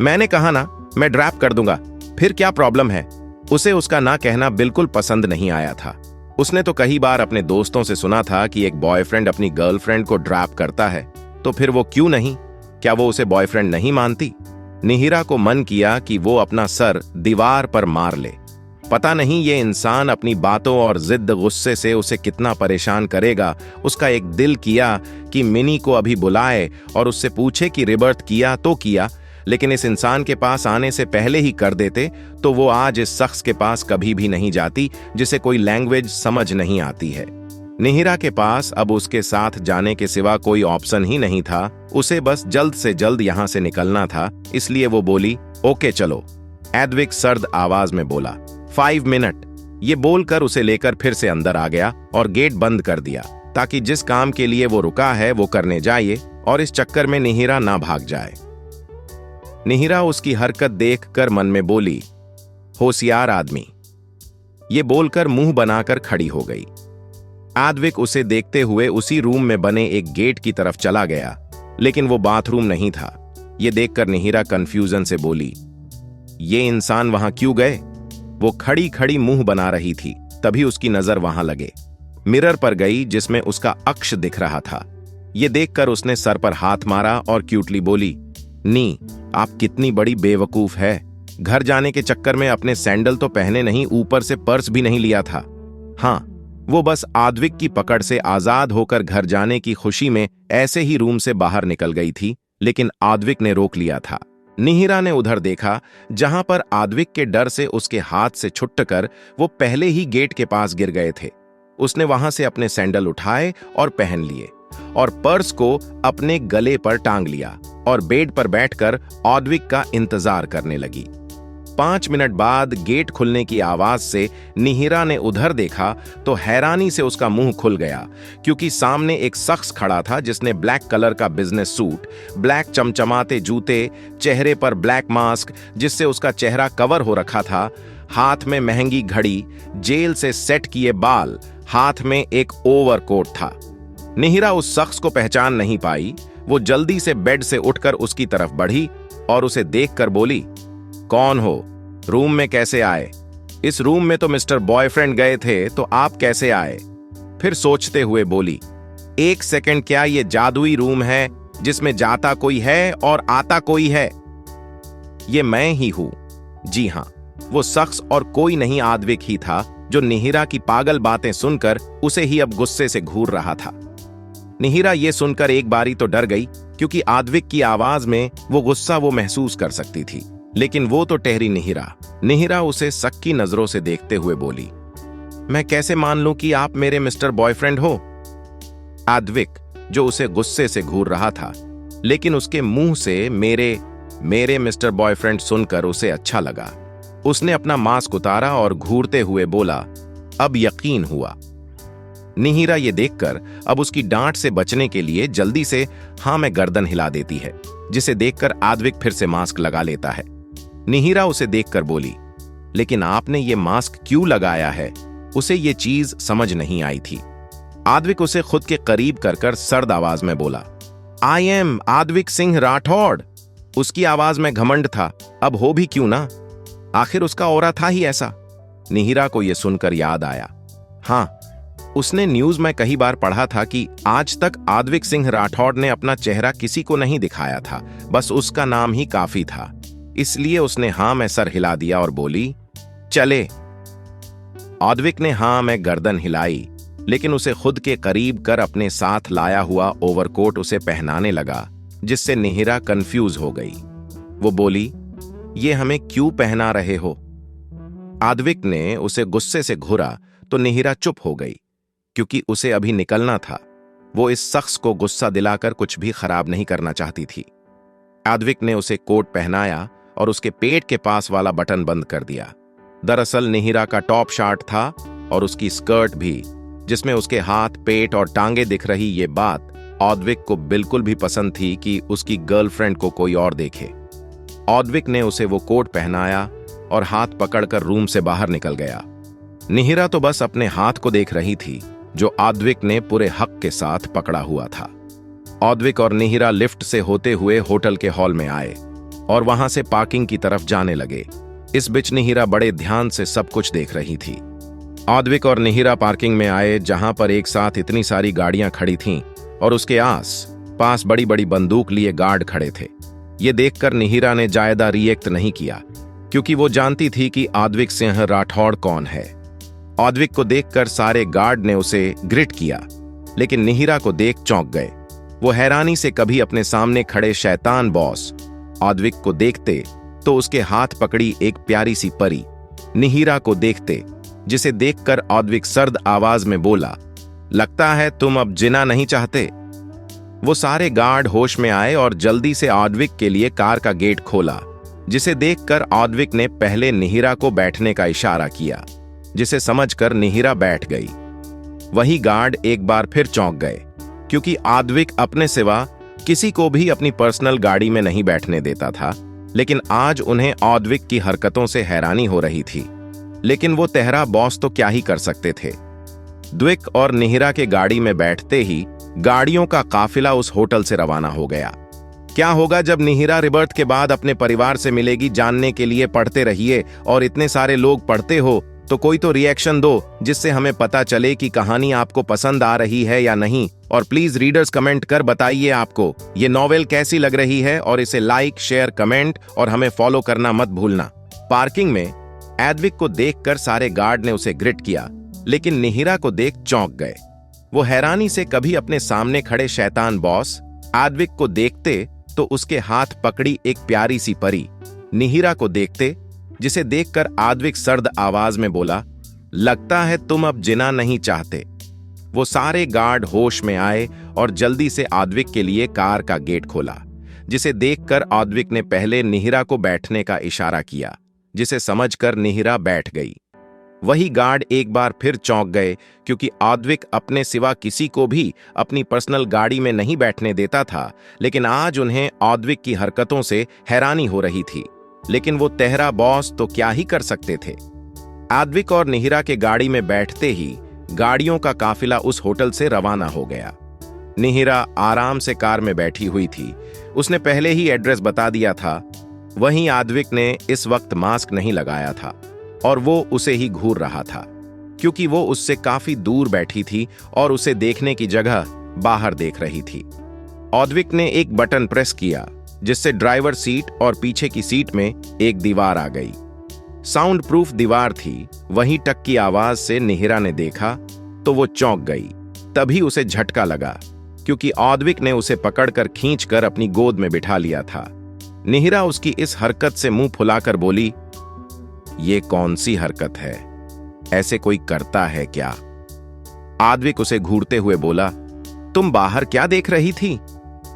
मैंने कहा ना मैं ड्रैप कर दूंगा, फिर क्या प्रॉब्लम है? उसे उसका ना कहना बिल्कुल पसंद नहीं आया था। उसने तो कई बार अपने दोस्तों से सुना था कि एक बॉयफ्रेंड अपनी गर्लफ्रेंड को ड्रैप करता है, तो फिर वो क्यों नहीं? क्या वो उसे बॉयफ्रेंड नहीं मानती? निहिरा को मन किया कि वो अपना सर दीवार पर मार ले। पता नहीं ये इंसान अपनी बातों और जिद गुस्से से उसे कितना परेशान करेगा। उसका एक दिल किया कि मिनी को अभी बुलाए और उससे पूछे कि रिबर्थ किया तो किया, लेकिन इस इंसान के पास आने से पहले ही कर देते तो वो आज इस शख्स के पास कभी भी नहीं जाती, जिसे कोई लैंग्वेज समझ नहीं आती है। निहिरा के पास अब उसके साथ जाने के सिवा कोई ऑप्शन ही नहीं था। उसे बस जल्द से जल्द यहां से निकलना था, इसलिए वो बोली, ओके चलो। आद्विक सर्द आवाज में बोला, 5 मिनट। ये बोलकर उसे लेकर फिर से अंदर आ गया और गेट बंद कर दिया, ताकि जिस काम के लिए वो रुका है वो करने जाए और इस चक्कर में निहिरा ना भाग जाए। निहिरा उसकी हरकत देखकर मन में बोली, होशियार आदमी। ये बोलकर मुंह बनाकर खड़ी हो गई। आद्विक उसे देखते हुए उसी रूम में बने एक गेट की तरफ चला गया, लेकिन वो बाथरूम नहीं था। ये देखकर निहिरा कंफ्यूजन से बोली, ये इंसान वहां क्यों गए? वो खड़ी खड़ी मुंह बना रही थी, तभी उसकी नजर वहां लगे। मिरर पर गई, जिसमें उसका अक्ष दिख रहा था। ये देखकर उसने सर पर हाथ मारा और क्यूटली बोली, नी, आप कितनी बड़ी बेवकूफ है। घर जाने के चक्कर में अपने सैंडल तो पहने नहीं, ऊपर से पर्स भी नहीं लिया था। हाँ, वो बस आद्विक की पकड़ से आजाद होकर घर जाने की खुशी में ऐसे ही रूम से बाहर निकल गई थी, लेकिन आद्विक ने रोक लिया था। निहिरा ने उधर देखा, जहां पर आद्विक के डर से उसके हाथ से छुटकर वो पहले ही गेट के पास गिर गए थे। उसने वहां से अपने सैंडल उठाए और पहन लिए और पर्स को अपने गले पर टांग लिया और बेड पर बैठकर आद्विक का इंतजार करने लगी। 5 मिनट बाद गेट खुलने की आवाज से निहिरा ने उधर देखा तो हैरानी से उसका मुंह खुल गया, क्योंकि सामने एक शख्स खड़ा था जिसने ब्लैक कलर का बिजनेस सूट, ब्लैक चमचमाते जूते, चेहरे पर ब्लैक मास्क जिससे उसका चेहरा कवर हो रखा था, हाथ में महंगी घड़ी, जेल से सेट किए बाल, हाथ में एक ओवरकोट था। निहिरा उस शख्स को पहचान नहीं पाई। वो जल्दी से बेड से उठकर उसकी तरफ बढ़ी और उसे देखकर बोली, कौन हो? रूम में कैसे आए? इस रूम में तो मिस्टर बॉयफ्रेंड गए थे, तो आप कैसे आए? फिर सोचते हुए बोली, 1 सेकंड, क्या ये जादुई रूम है जिसमें जाता कोई है और आता कोई है? ये मैं ही हूं। जी हां, वो शख्स और कोई नहीं आद्विक ही था, जो निहिरा की पागल बातें सुनकर उसे ही अब गुस्से से घूर रहा था। निहिरा ये सुनकर एक बारी तो डर गई, क्योंकि आद्विक की आवाज में वो गुस्सा वो महसूस कर सकती थी। लेकिन वो तो ठहरी निहिरा। निहिरा उसे शक की नजरों से देखते हुए बोली, मैं कैसे मान लूं कि आप मेरे मिस्टर बॉयफ्रेंड हो? आद्विक, जो उसे गुस्से से घूर रहा था, लेकिन उसके मुंह से मेरे मिस्टर बॉयफ्रेंड सुनकर उसे अच्छा लगा। उसने अपना मास्क उतारा और घूरते हुए बोला, अब यकीन हुआ। निहिरा ये देखकर अब उसकी डांट से बचने के लिए जल्दी से हाँ में गर्दन हिला देती है, जिसे देखकर आद्विक फिर से मास्क लगा लेता है। निहिरा उसे देखकर बोली, लेकिन आपने ये मास्क क्यों लगाया है? उसे ये चीज समझ नहीं आई थी। आद्विक उसे खुद के करीब कर सर्द आवाज में बोला, आई एम आद्विक सिंह राठौड़। उसकी आवाज में घमंड था, अब हो भी क्यों ना, आखिर उसका औरा था ही ऐसा। निहिरा को यह सुनकर याद आया, हाँ, उसने न्यूज में कई बार पढ़ा था कि आज तक आद्विक सिंह राठौड़ ने अपना चेहरा किसी को नहीं दिखाया था, बस उसका नाम ही काफी था। इसलिए उसने हाँ में सर हिला दिया और बोली, चले। आद्विक ने हाँ में गर्दन हिलाई, लेकिन उसे खुद के करीब कर अपने साथ लाया हुआ ओवरकोट उसे पहनाने लगा, जिससे निहिरा कंफ्यूज हो गई। वो बोली, ये हमें क्यों पहना रहे हो? आद्विक ने उसे गुस्से से घूरा तो निहिरा चुप हो गई, क्योंकि उसे अभी निकलना था। वो इस शख्स को गुस्सा दिलाकर कुछ भी खराब नहीं करना चाहती थी। आद्विक ने उसे कोट पहनाया और उसके पेट के पास वाला बटन बंद कर दिया। दरअसल निहिरा का टॉप शॉर्ट था और उसकी स्कर्ट भी, जिसमें उसके हाथ, पेट और टांगे दिख रही। ये बात आद्विक को बिल्कुल भी पसंद थी कि उसकी गर्लफ्रेंड को कोई और देखे। आद्विक ने उसे वो कोट पहनाया और हाथ पकड़कर रूम से बाहर निकल गया। निहिरा तो बस अपने हाथ को देख रही थी, जो आद्विक ने पूरे हक के साथ पकड़ा हुआ था। आद्विक और निहिरा लिफ्ट से होते हुए होटल के हॉल में आए और वहां से पार्किंग की तरफ जाने लगे। इस बीच निहिरा बड़े ध्यान से सब कुछ देख रही थी। आद्विक और निहिरा पार्किंग में आए, जहां पर एक साथ इतनी सारी गाड़ियां खड़ी थीं और उसके आस पास बड़ी बड़ी बंदूक लिए गार्ड खड़े थे। ये देखकर निहिरा ने ज्यादा रिएक्ट नहीं किया, क्योंकि वो जानती थी कि आद्विक सिंह राठौड़ कौन है। आद्विक को देखकर सारे गार्ड ने उसे ग्रिट किया, लेकिन निहिरा को देख चौंक गए। वो हैरानी से कभी अपने सामने खड़े शैतान बॉस आद्विक को देखते तो उसके हाथ पकड़ी एक प्यारी सी परी निहिरा को देखते, जिसे देखकर आद्विक सर्द आवाज में बोला, लगता है तुम अब जिना नहीं चाहते। वो सारे गार्ड होश में आए और जल्दी से आद्विक के लिए कार का गेट खोला, जिसे देखकर आद्विक ने पहले निहिरा को बैठने का इशारा किया, जिसे समझकर निहिरा बैठ गई। वही गार्ड एक बार फिर चौंक गए, क्योंकि आद्विक अपने सिवा किसी को भी अपनी पर्सनल गाड़ी में नहीं बैठने देता था। लेकिन आज उन्हें आद्विक की हरकतों से हैरानी हो रही थी। लेकिन वो तेहरा बॉस तो क्या ही कर सकते थे। द्विक और निहिरा के गाड़ी में बैठते ही गाड़ियों का काफिला उस होटल से रवाना हो गया। क्या होगा जब निहिरा रिबर्थ के बाद अपने परिवार से मिलेगी, जानने के लिए पढ़ते रहिए। और इतने सारे लोग पढ़ते हो तो कोई तो रिएक्शन दो, जिससे हमें पता चले कि कहानी आपको पसंद आ रही है या नहीं। और प्लीज रीडर्स कमेंट कर बताइए आपको ये नॉवेल कैसी लग रही है, और इसे लाइक, शेयर, कमेंट और हमें फॉलो करना मत भूलना। पार्किंग में आद्विक को देखकर सारे गार्ड ने उसे ग्रिट किया, लेकिन निहिरा को देख चौंक गए। वो हैरानी से कभी अपने सामने खड़े शैतान बॉस आद्विक को देखते तो उसके हाथ पकड़ी एक प्यारी सी परी निहिरा को देखते, जिसे देखकर आद्विक सर्द आवाज में बोला, लगता है तुम अब जिना नहीं चाहते। वो सारे गार्ड होश में आए और जल्दी से आद्विक के लिए कार का गेट खोला, जिसे देखकर आद्विक ने पहले निहिरा को बैठने का इशारा किया, जिसे समझकर निहिरा बैठ गई। वही गार्ड एक बार फिर चौंक गए, क्योंकि आद्विक अपने सिवा किसी को भी अपनी पर्सनल गाड़ी में नहीं बैठने देता था। लेकिन आज उन्हें आद्विक की हरकतों से हैरानी हो रही थी। लेकिन वो तेहरा बॉस तो क्या ही कर सकते थे। आद्विक और निहिरा के गाड़ी में बैठते ही गाड़ियों का काफिला उस होटल से रवाना हो गया। निहिरा आराम से कार में बैठी हुई थी। उसने पहले ही एड्रेस बता दिया था। वहीं आद्विक ने इस वक्त मास्क नहीं लगाया था और वो उसे ही घूर रहा था, क्योंकि वो उससे काफी दूर बैठी थी और उसे देखने की जगह बाहर देख रही थी। आद्विक ने एक बटन प्रेस किया, जिससे ड्राइवर सीट और पीछे की सीट में एक दीवार आ गई। साउंड प्रूफ दीवार थी। वहीं टक की आवाज से निहिरा ने देखा तो वो चौंक गई। तभी उसे झटका लगा, क्योंकि आद्विक ने उसे पकड़कर खींचकर अपनी गोद में बिठा लिया था। निहिरा उसकी इस हरकत से मुंह फुलाकर बोली, ये कौन सी हरकत है? ऐसे कोई करता है क्या? आद्विक उसे घूरते हुए बोला, तुम बाहर क्या देख रही थी?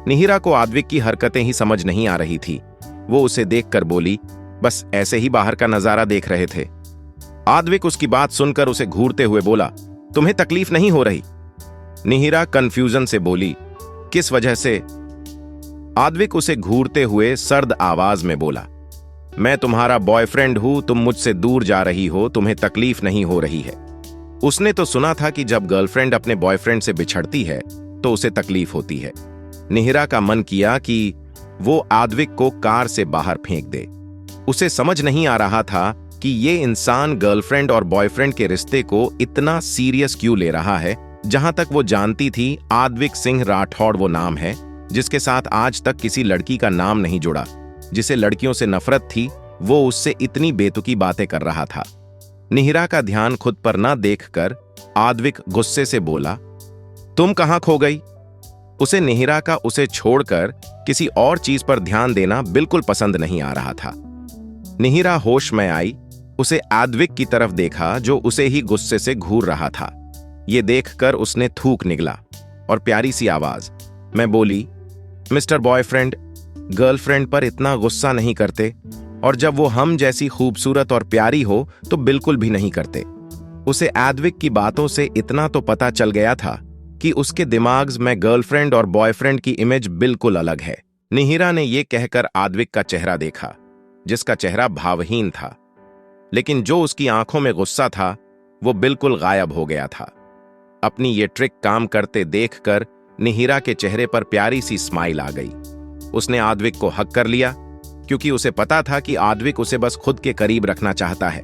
निहिरा को आद्विक की हरकतें ही समझ नहीं आ रही थी। वो उसे देखकर बोली, बस ऐसे ही बाहर का नजारा देख रहे थे। आद्विक उसकी बात सुनकर उसे घूरते हुए बोला, तुम्हें तकलीफ नहीं हो रही? निहिरा कंफ्यूजन से बोली, किस वजह से? आद्विक उसे घूरते हुए सर्द आवाज में बोला, मैं तुम्हारा बॉयफ्रेंड हूं, तुम मुझसे दूर जा रही हो, तुम्हें तकलीफ नहीं हो रही है। उसने तो सुना था कि जब गर्लफ्रेंड अपने बॉयफ्रेंड से बिछड़ती है तो उसे तकलीफ होती है। निहिरा का मन किया कि वो आद्विक को कार से बाहर फेंक दे। उसे समझ नहीं आ रहा था कि ये इंसान गर्लफ्रेंड और बॉयफ्रेंड के रिश्ते को इतना सीरियस क्यों ले रहा है। जहां तक वो जानती थी, आद्विक सिंह राठौड़ वो नाम है जिसके साथ आज तक किसी लड़की का नाम नहीं जुड़ा। जिसे लड़कियों से नफरत थी, वो उससे इतनी बेतुकी बातें कर रहा था। निहिरा का ध्यान खुद पर न देखकर आद्विक गुस्से से बोला, तुम कहां खो गई? उसे निहिरा का उसे छोड़कर किसी और चीज पर ध्यान देना बिल्कुल पसंद नहीं आ रहा था। निहिरा होश में आई, उसे आद्विक की तरफ देखा जो उसे ही गुस्से से घूर रहा था। ये देखकर उसने थूक निगला और प्यारी सी आवाज में बोली, मिस्टर बॉयफ्रेंड, गर्लफ्रेंड पर इतना गुस्सा नहीं करते, और जब वो हम जैसी खूबसूरत और प्यारी हो तो बिल्कुल भी नहीं करते। उसे आद्विक की बातों से इतना तो पता चल गया था कि उसके दिमाग में गर्लफ्रेंड और बॉयफ्रेंड की इमेज बिल्कुल अलग है। निहिरा ने यह कहकर आद्विक का चेहरा देखा, जिसका चेहरा भावहीन था, लेकिन जो उसकी आंखों में गुस्सा था वो बिल्कुल गायब हो गया था। अपनी ये ट्रिक काम करते देखकर निहिरा के चेहरे पर प्यारी सी स्माइल आ गई। उसने आद्विक को हक कर लिया, क्योंकि उसे पता था कि आद्विक उसे बस खुद के करीब रखना चाहता है।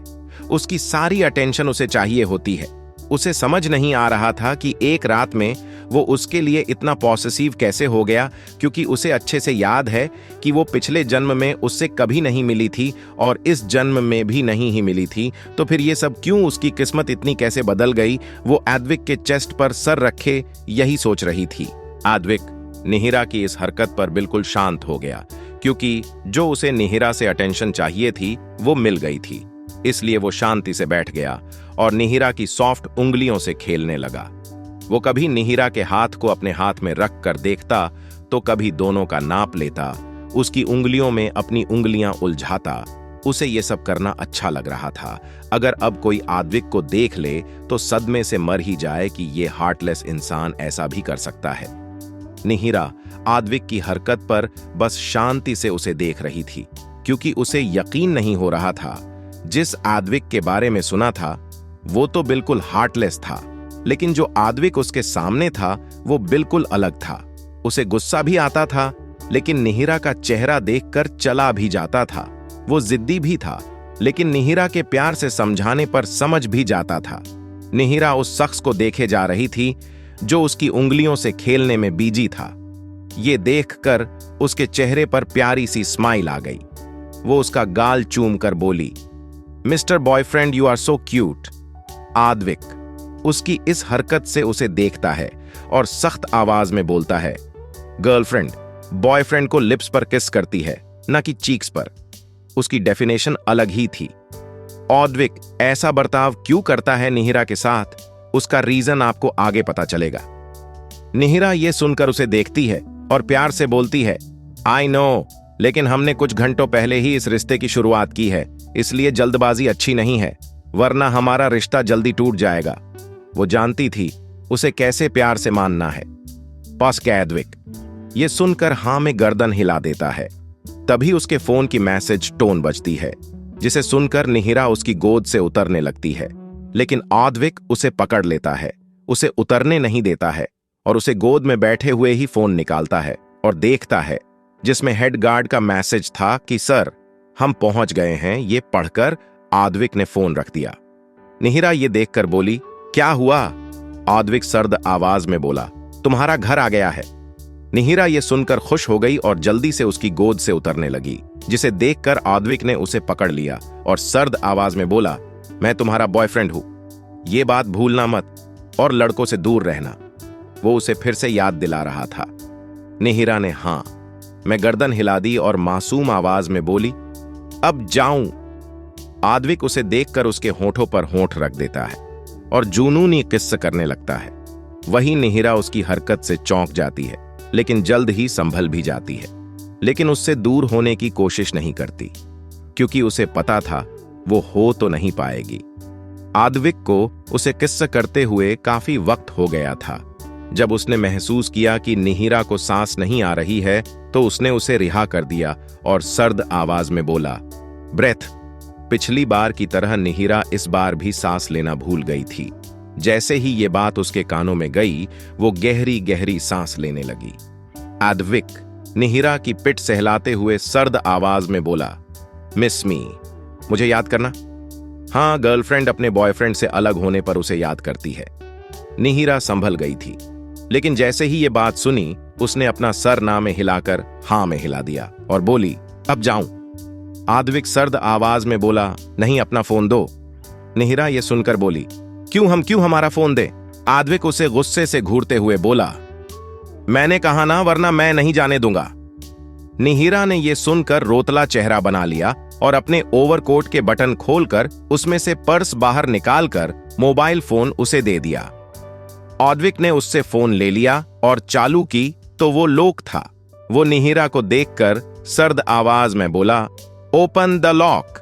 उसकी सारी अटेंशन उसे चाहिए होती है। उसे समझ नहीं आ रहा था कि एक रात में वो उसके लिए इतना पॉसेसिव कैसे हो गया, क्योंकि उसे अच्छे से याद है कि वो पिछले जन्म में उससे कभी नहीं मिली थी और इस जन्म में भी नहीं ही मिली थी। तो फिर ये सब क्यों, उसकी किस्मत इतनी कैसे बदल गई? वो आद्विक के चेस्ट पर सर रखे यही सोच रही थी। आद्विक निहिरा की इस हरकत पर बिल्कुल शांत हो गया, क्योंकि जो उसे निहिरा से अटेंशन चाहिए थी वो मिल गई थी। इसलिए वो शांति से बैठ गया और निहिरा की सॉफ्ट उंगलियों से खेलने लगा। वो कभी निहिरा के हाथ को अपने हाथ में रख कर देखता तो कभी दोनों का नाप लेता, उसकी उंगलियों में अपनी उंगलियां उलझाता। उसे ये सब करना अच्छा लग रहा था। अगर अब कोई आद्विक को देख ले तो सदमे से मर ही जाए कि ये हार्टलेस इंसान ऐसा भी कर सकता है। निहिरा आद्विक की हरकत पर बस शांति से उसे देख रही थी, क्योंकि उसे यकीन नहीं हो रहा था। जिस आद्विक के बारे में सुना था वो तो बिल्कुल हार्टलेस था, लेकिन जो आद्विक उसके सामने था वो बिल्कुल अलग था। उसे गुस्सा भी आता था, लेकिन निहिरा का चेहरा देखकर चला भी जाता था। वो जिद्दी भी था, लेकिन निहिरा के प्यार से समझाने पर समझ भी जाता था। निहिरा उस शख्स को देखे जा रही थी जो उसकी उंगलियों से खेलने में बिजी था। ये देखकर उसके चेहरे पर प्यारी सी स्माइल आ गई। वो उसका गाल चूम कर बोली, mister boyfriend, you are so cute. Advik उसकी इस हरकत से उसे देखता है और सख्त आवाज में बोलता है, गर्लफ्रेंड बॉयफ्रेंड को लिप्स पर किस करती है, न कि चीक्स पर। उसकी डेफिनेशन अलग ही थी। आद्विक ऐसा बर्ताव क्यों करता है निहिरा के साथ, उसका रीजन आपको आगे पता चलेगा। निहिरा ये सुनकर उसे देखती है और प्यार से बोलती है, आई नो, लेकिन हमने कुछ घंटों पहले ही इस रिश्ते की शुरुआत की है, इसलिए जल्दबाजी अच्छी नहीं है, वरना हमारा रिश्ता जल्दी टूट जाएगा। वो जानती थी उसे कैसे प्यार से मानना है। पास कैदविक ये सुनकर हां में गर्दन हिला देता है। तभी उसके फोन की मैसेज टोन बजती है, जिसे सुनकर निहिरा उसकी गोद से उतरने लगती है, लेकिन आद्विक उसे पकड़ लेता है, उसे उतरने नहीं देता है और उसे गोद में बैठे हुए ही फोन निकालता है और देखता है, जिसमें हेड गार्ड का मैसेज था कि सर हम पहुंच गए हैं। ये पढ़कर आद्विक ने फोन रख दिया। निहिरा ये देखकर बोली, क्या हुआ? आद्विक सर्द आवाज में बोला, तुम्हारा घर आ गया है। निहिरा ये सुनकर खुश हो गई और जल्दी से उसकी गोद से उतरने लगी, जिसे देखकर आद्विक ने उसे पकड़ लिया और सर्द आवाज में बोला, मैं तुम्हारा बॉयफ्रेंड हूं, ये बात भूलना मत और लड़कों से दूर रहना। वो उसे फिर से याद दिला रहा था। निहिरा ने हां मैं गर्दन हिला दी और मासूम आवाज में बोली, अब जाऊं। आद्विक उसे देखकर उसके होठों पर होंठ रख देता है और जुनूनी किस्सा करने लगता है। वही निहिरा उसकी हरकत से चौंक जाती है, लेकिन जल्द ही संभल भी जाती है, लेकिन उससे दूर होने की कोशिश नहीं करती, क्योंकि उसे पता था वो हो तो नहीं पाएगी। आद्विक को उसे किस्सा करते हुए काफी वक्त हो गया था। जब उसने महसूस किया कि निहिरा को सांस नहीं आ रही है, तो उसने उसे रिहा कर दिया और सर्द आवाज में बोला, ब्रेथ। पिछली बार की तरह निहिरा इस बार भी सांस लेना भूल गई थी। जैसे ही ये बात उसके कानों में गई, वो गहरी गहरी सांस लेने लगी। आद्विक निहिरा की पिठ सहलाते हुए सर्द आवाज में बोला, मिस मी, मुझे याद करना। हाँ, गर्लफ्रेंड अपने बॉयफ्रेंड से अलग होने पर उसे याद करती है। निहिरा संभल गई थी, लेकिन जैसे ही ये बात सुनी, उसने अपना सर ना में हिलाकर हाँ में हिला दिया और बोली, अब जाऊं। आद्विक सर्द आवाज में बोला, नहीं, अपना फोन दो। निहिरा ये सुनकर बोली, क्यों हमारा फोन दे? आद्विक उसे गुस्से से घूरते हुए बोला, मैंने कहा ना, वरना मैं नहीं जाने दूंगा। निहिरा ने यह सुनकर रोतला चेहरा बना लिया और अपने ओवरकोट के बटन खोलकर उसमें से पर्स बाहर निकालकर मोबाइल फोन उसे दे दिया। आद्विक ने उससे फोन ले लिया और चालू की तो वो लॉक था। वो निहिरा को देखकर सर्द आवाज में बोला, ओपन द लॉक।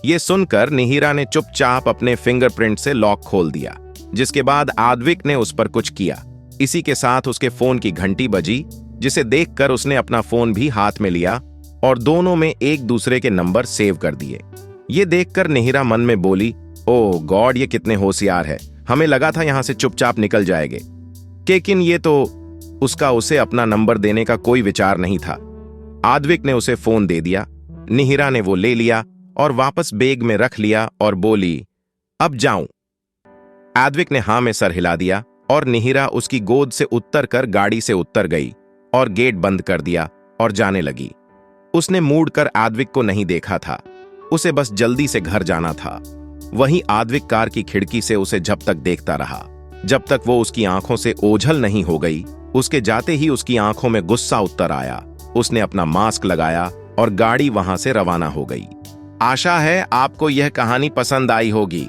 ये सुनकर निहिरा ने चुपचाप अपने फिंगरप्रिंट से लॉक खोल दिया, जिसके बाद आद्विक ने उस पर कुछ किया। इसी के साथ उसके फोन की घंटी बजी, जिसे देखकर उसने अपना फोन भी हाथ में लिया और दोनों में एक दूसरे के नंबर सेव कर दिए। ये देखकर निहिरा मन में बोली, ओह गॉड, ये कितने होशियार है, हमें लगा था यहां से चुपचाप निकल जाएंगे। लेकिन ये तो उसका उसे अपना नंबर देने का कोई विचार नहीं था। आद्विक ने उसे फोन दे दिया। निहिरा ने वो ले लिया और वापस बैग में रख लिया और बोली, अब जाऊं। आद्विक ने हां में सर हिला दिया और निहिरा उसकी गोद से उतर कर गाड़ी से उतर गई और गेट बंद कर दिया और जाने लगी। उसने मुड़ कर आद्विक को नहीं देखा था, उसे बस जल्दी से घर जाना था। वहीं आद्विक कार की खिड़की से उसे जब तक देखता रहा, जब तक वो उसकी आंखों से ओझल नहीं हो गई। उसके जाते ही उसकी आंखों में गुस्सा उतर आया। उसने अपना मास्क लगाया और गाड़ी वहां से रवाना हो गई। आशा है आपको यह कहानी पसंद आई होगी।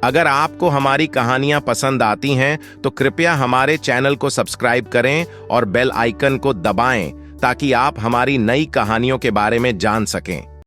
अगर आपको हमारी कहानियां पसंद आती हैं तो कृपया हमारे चैनल को सब्सक्राइब करें और बेल आइकन को दबाएं, ताकि आप हमारी नई कहानियों के बारे में जान सकें।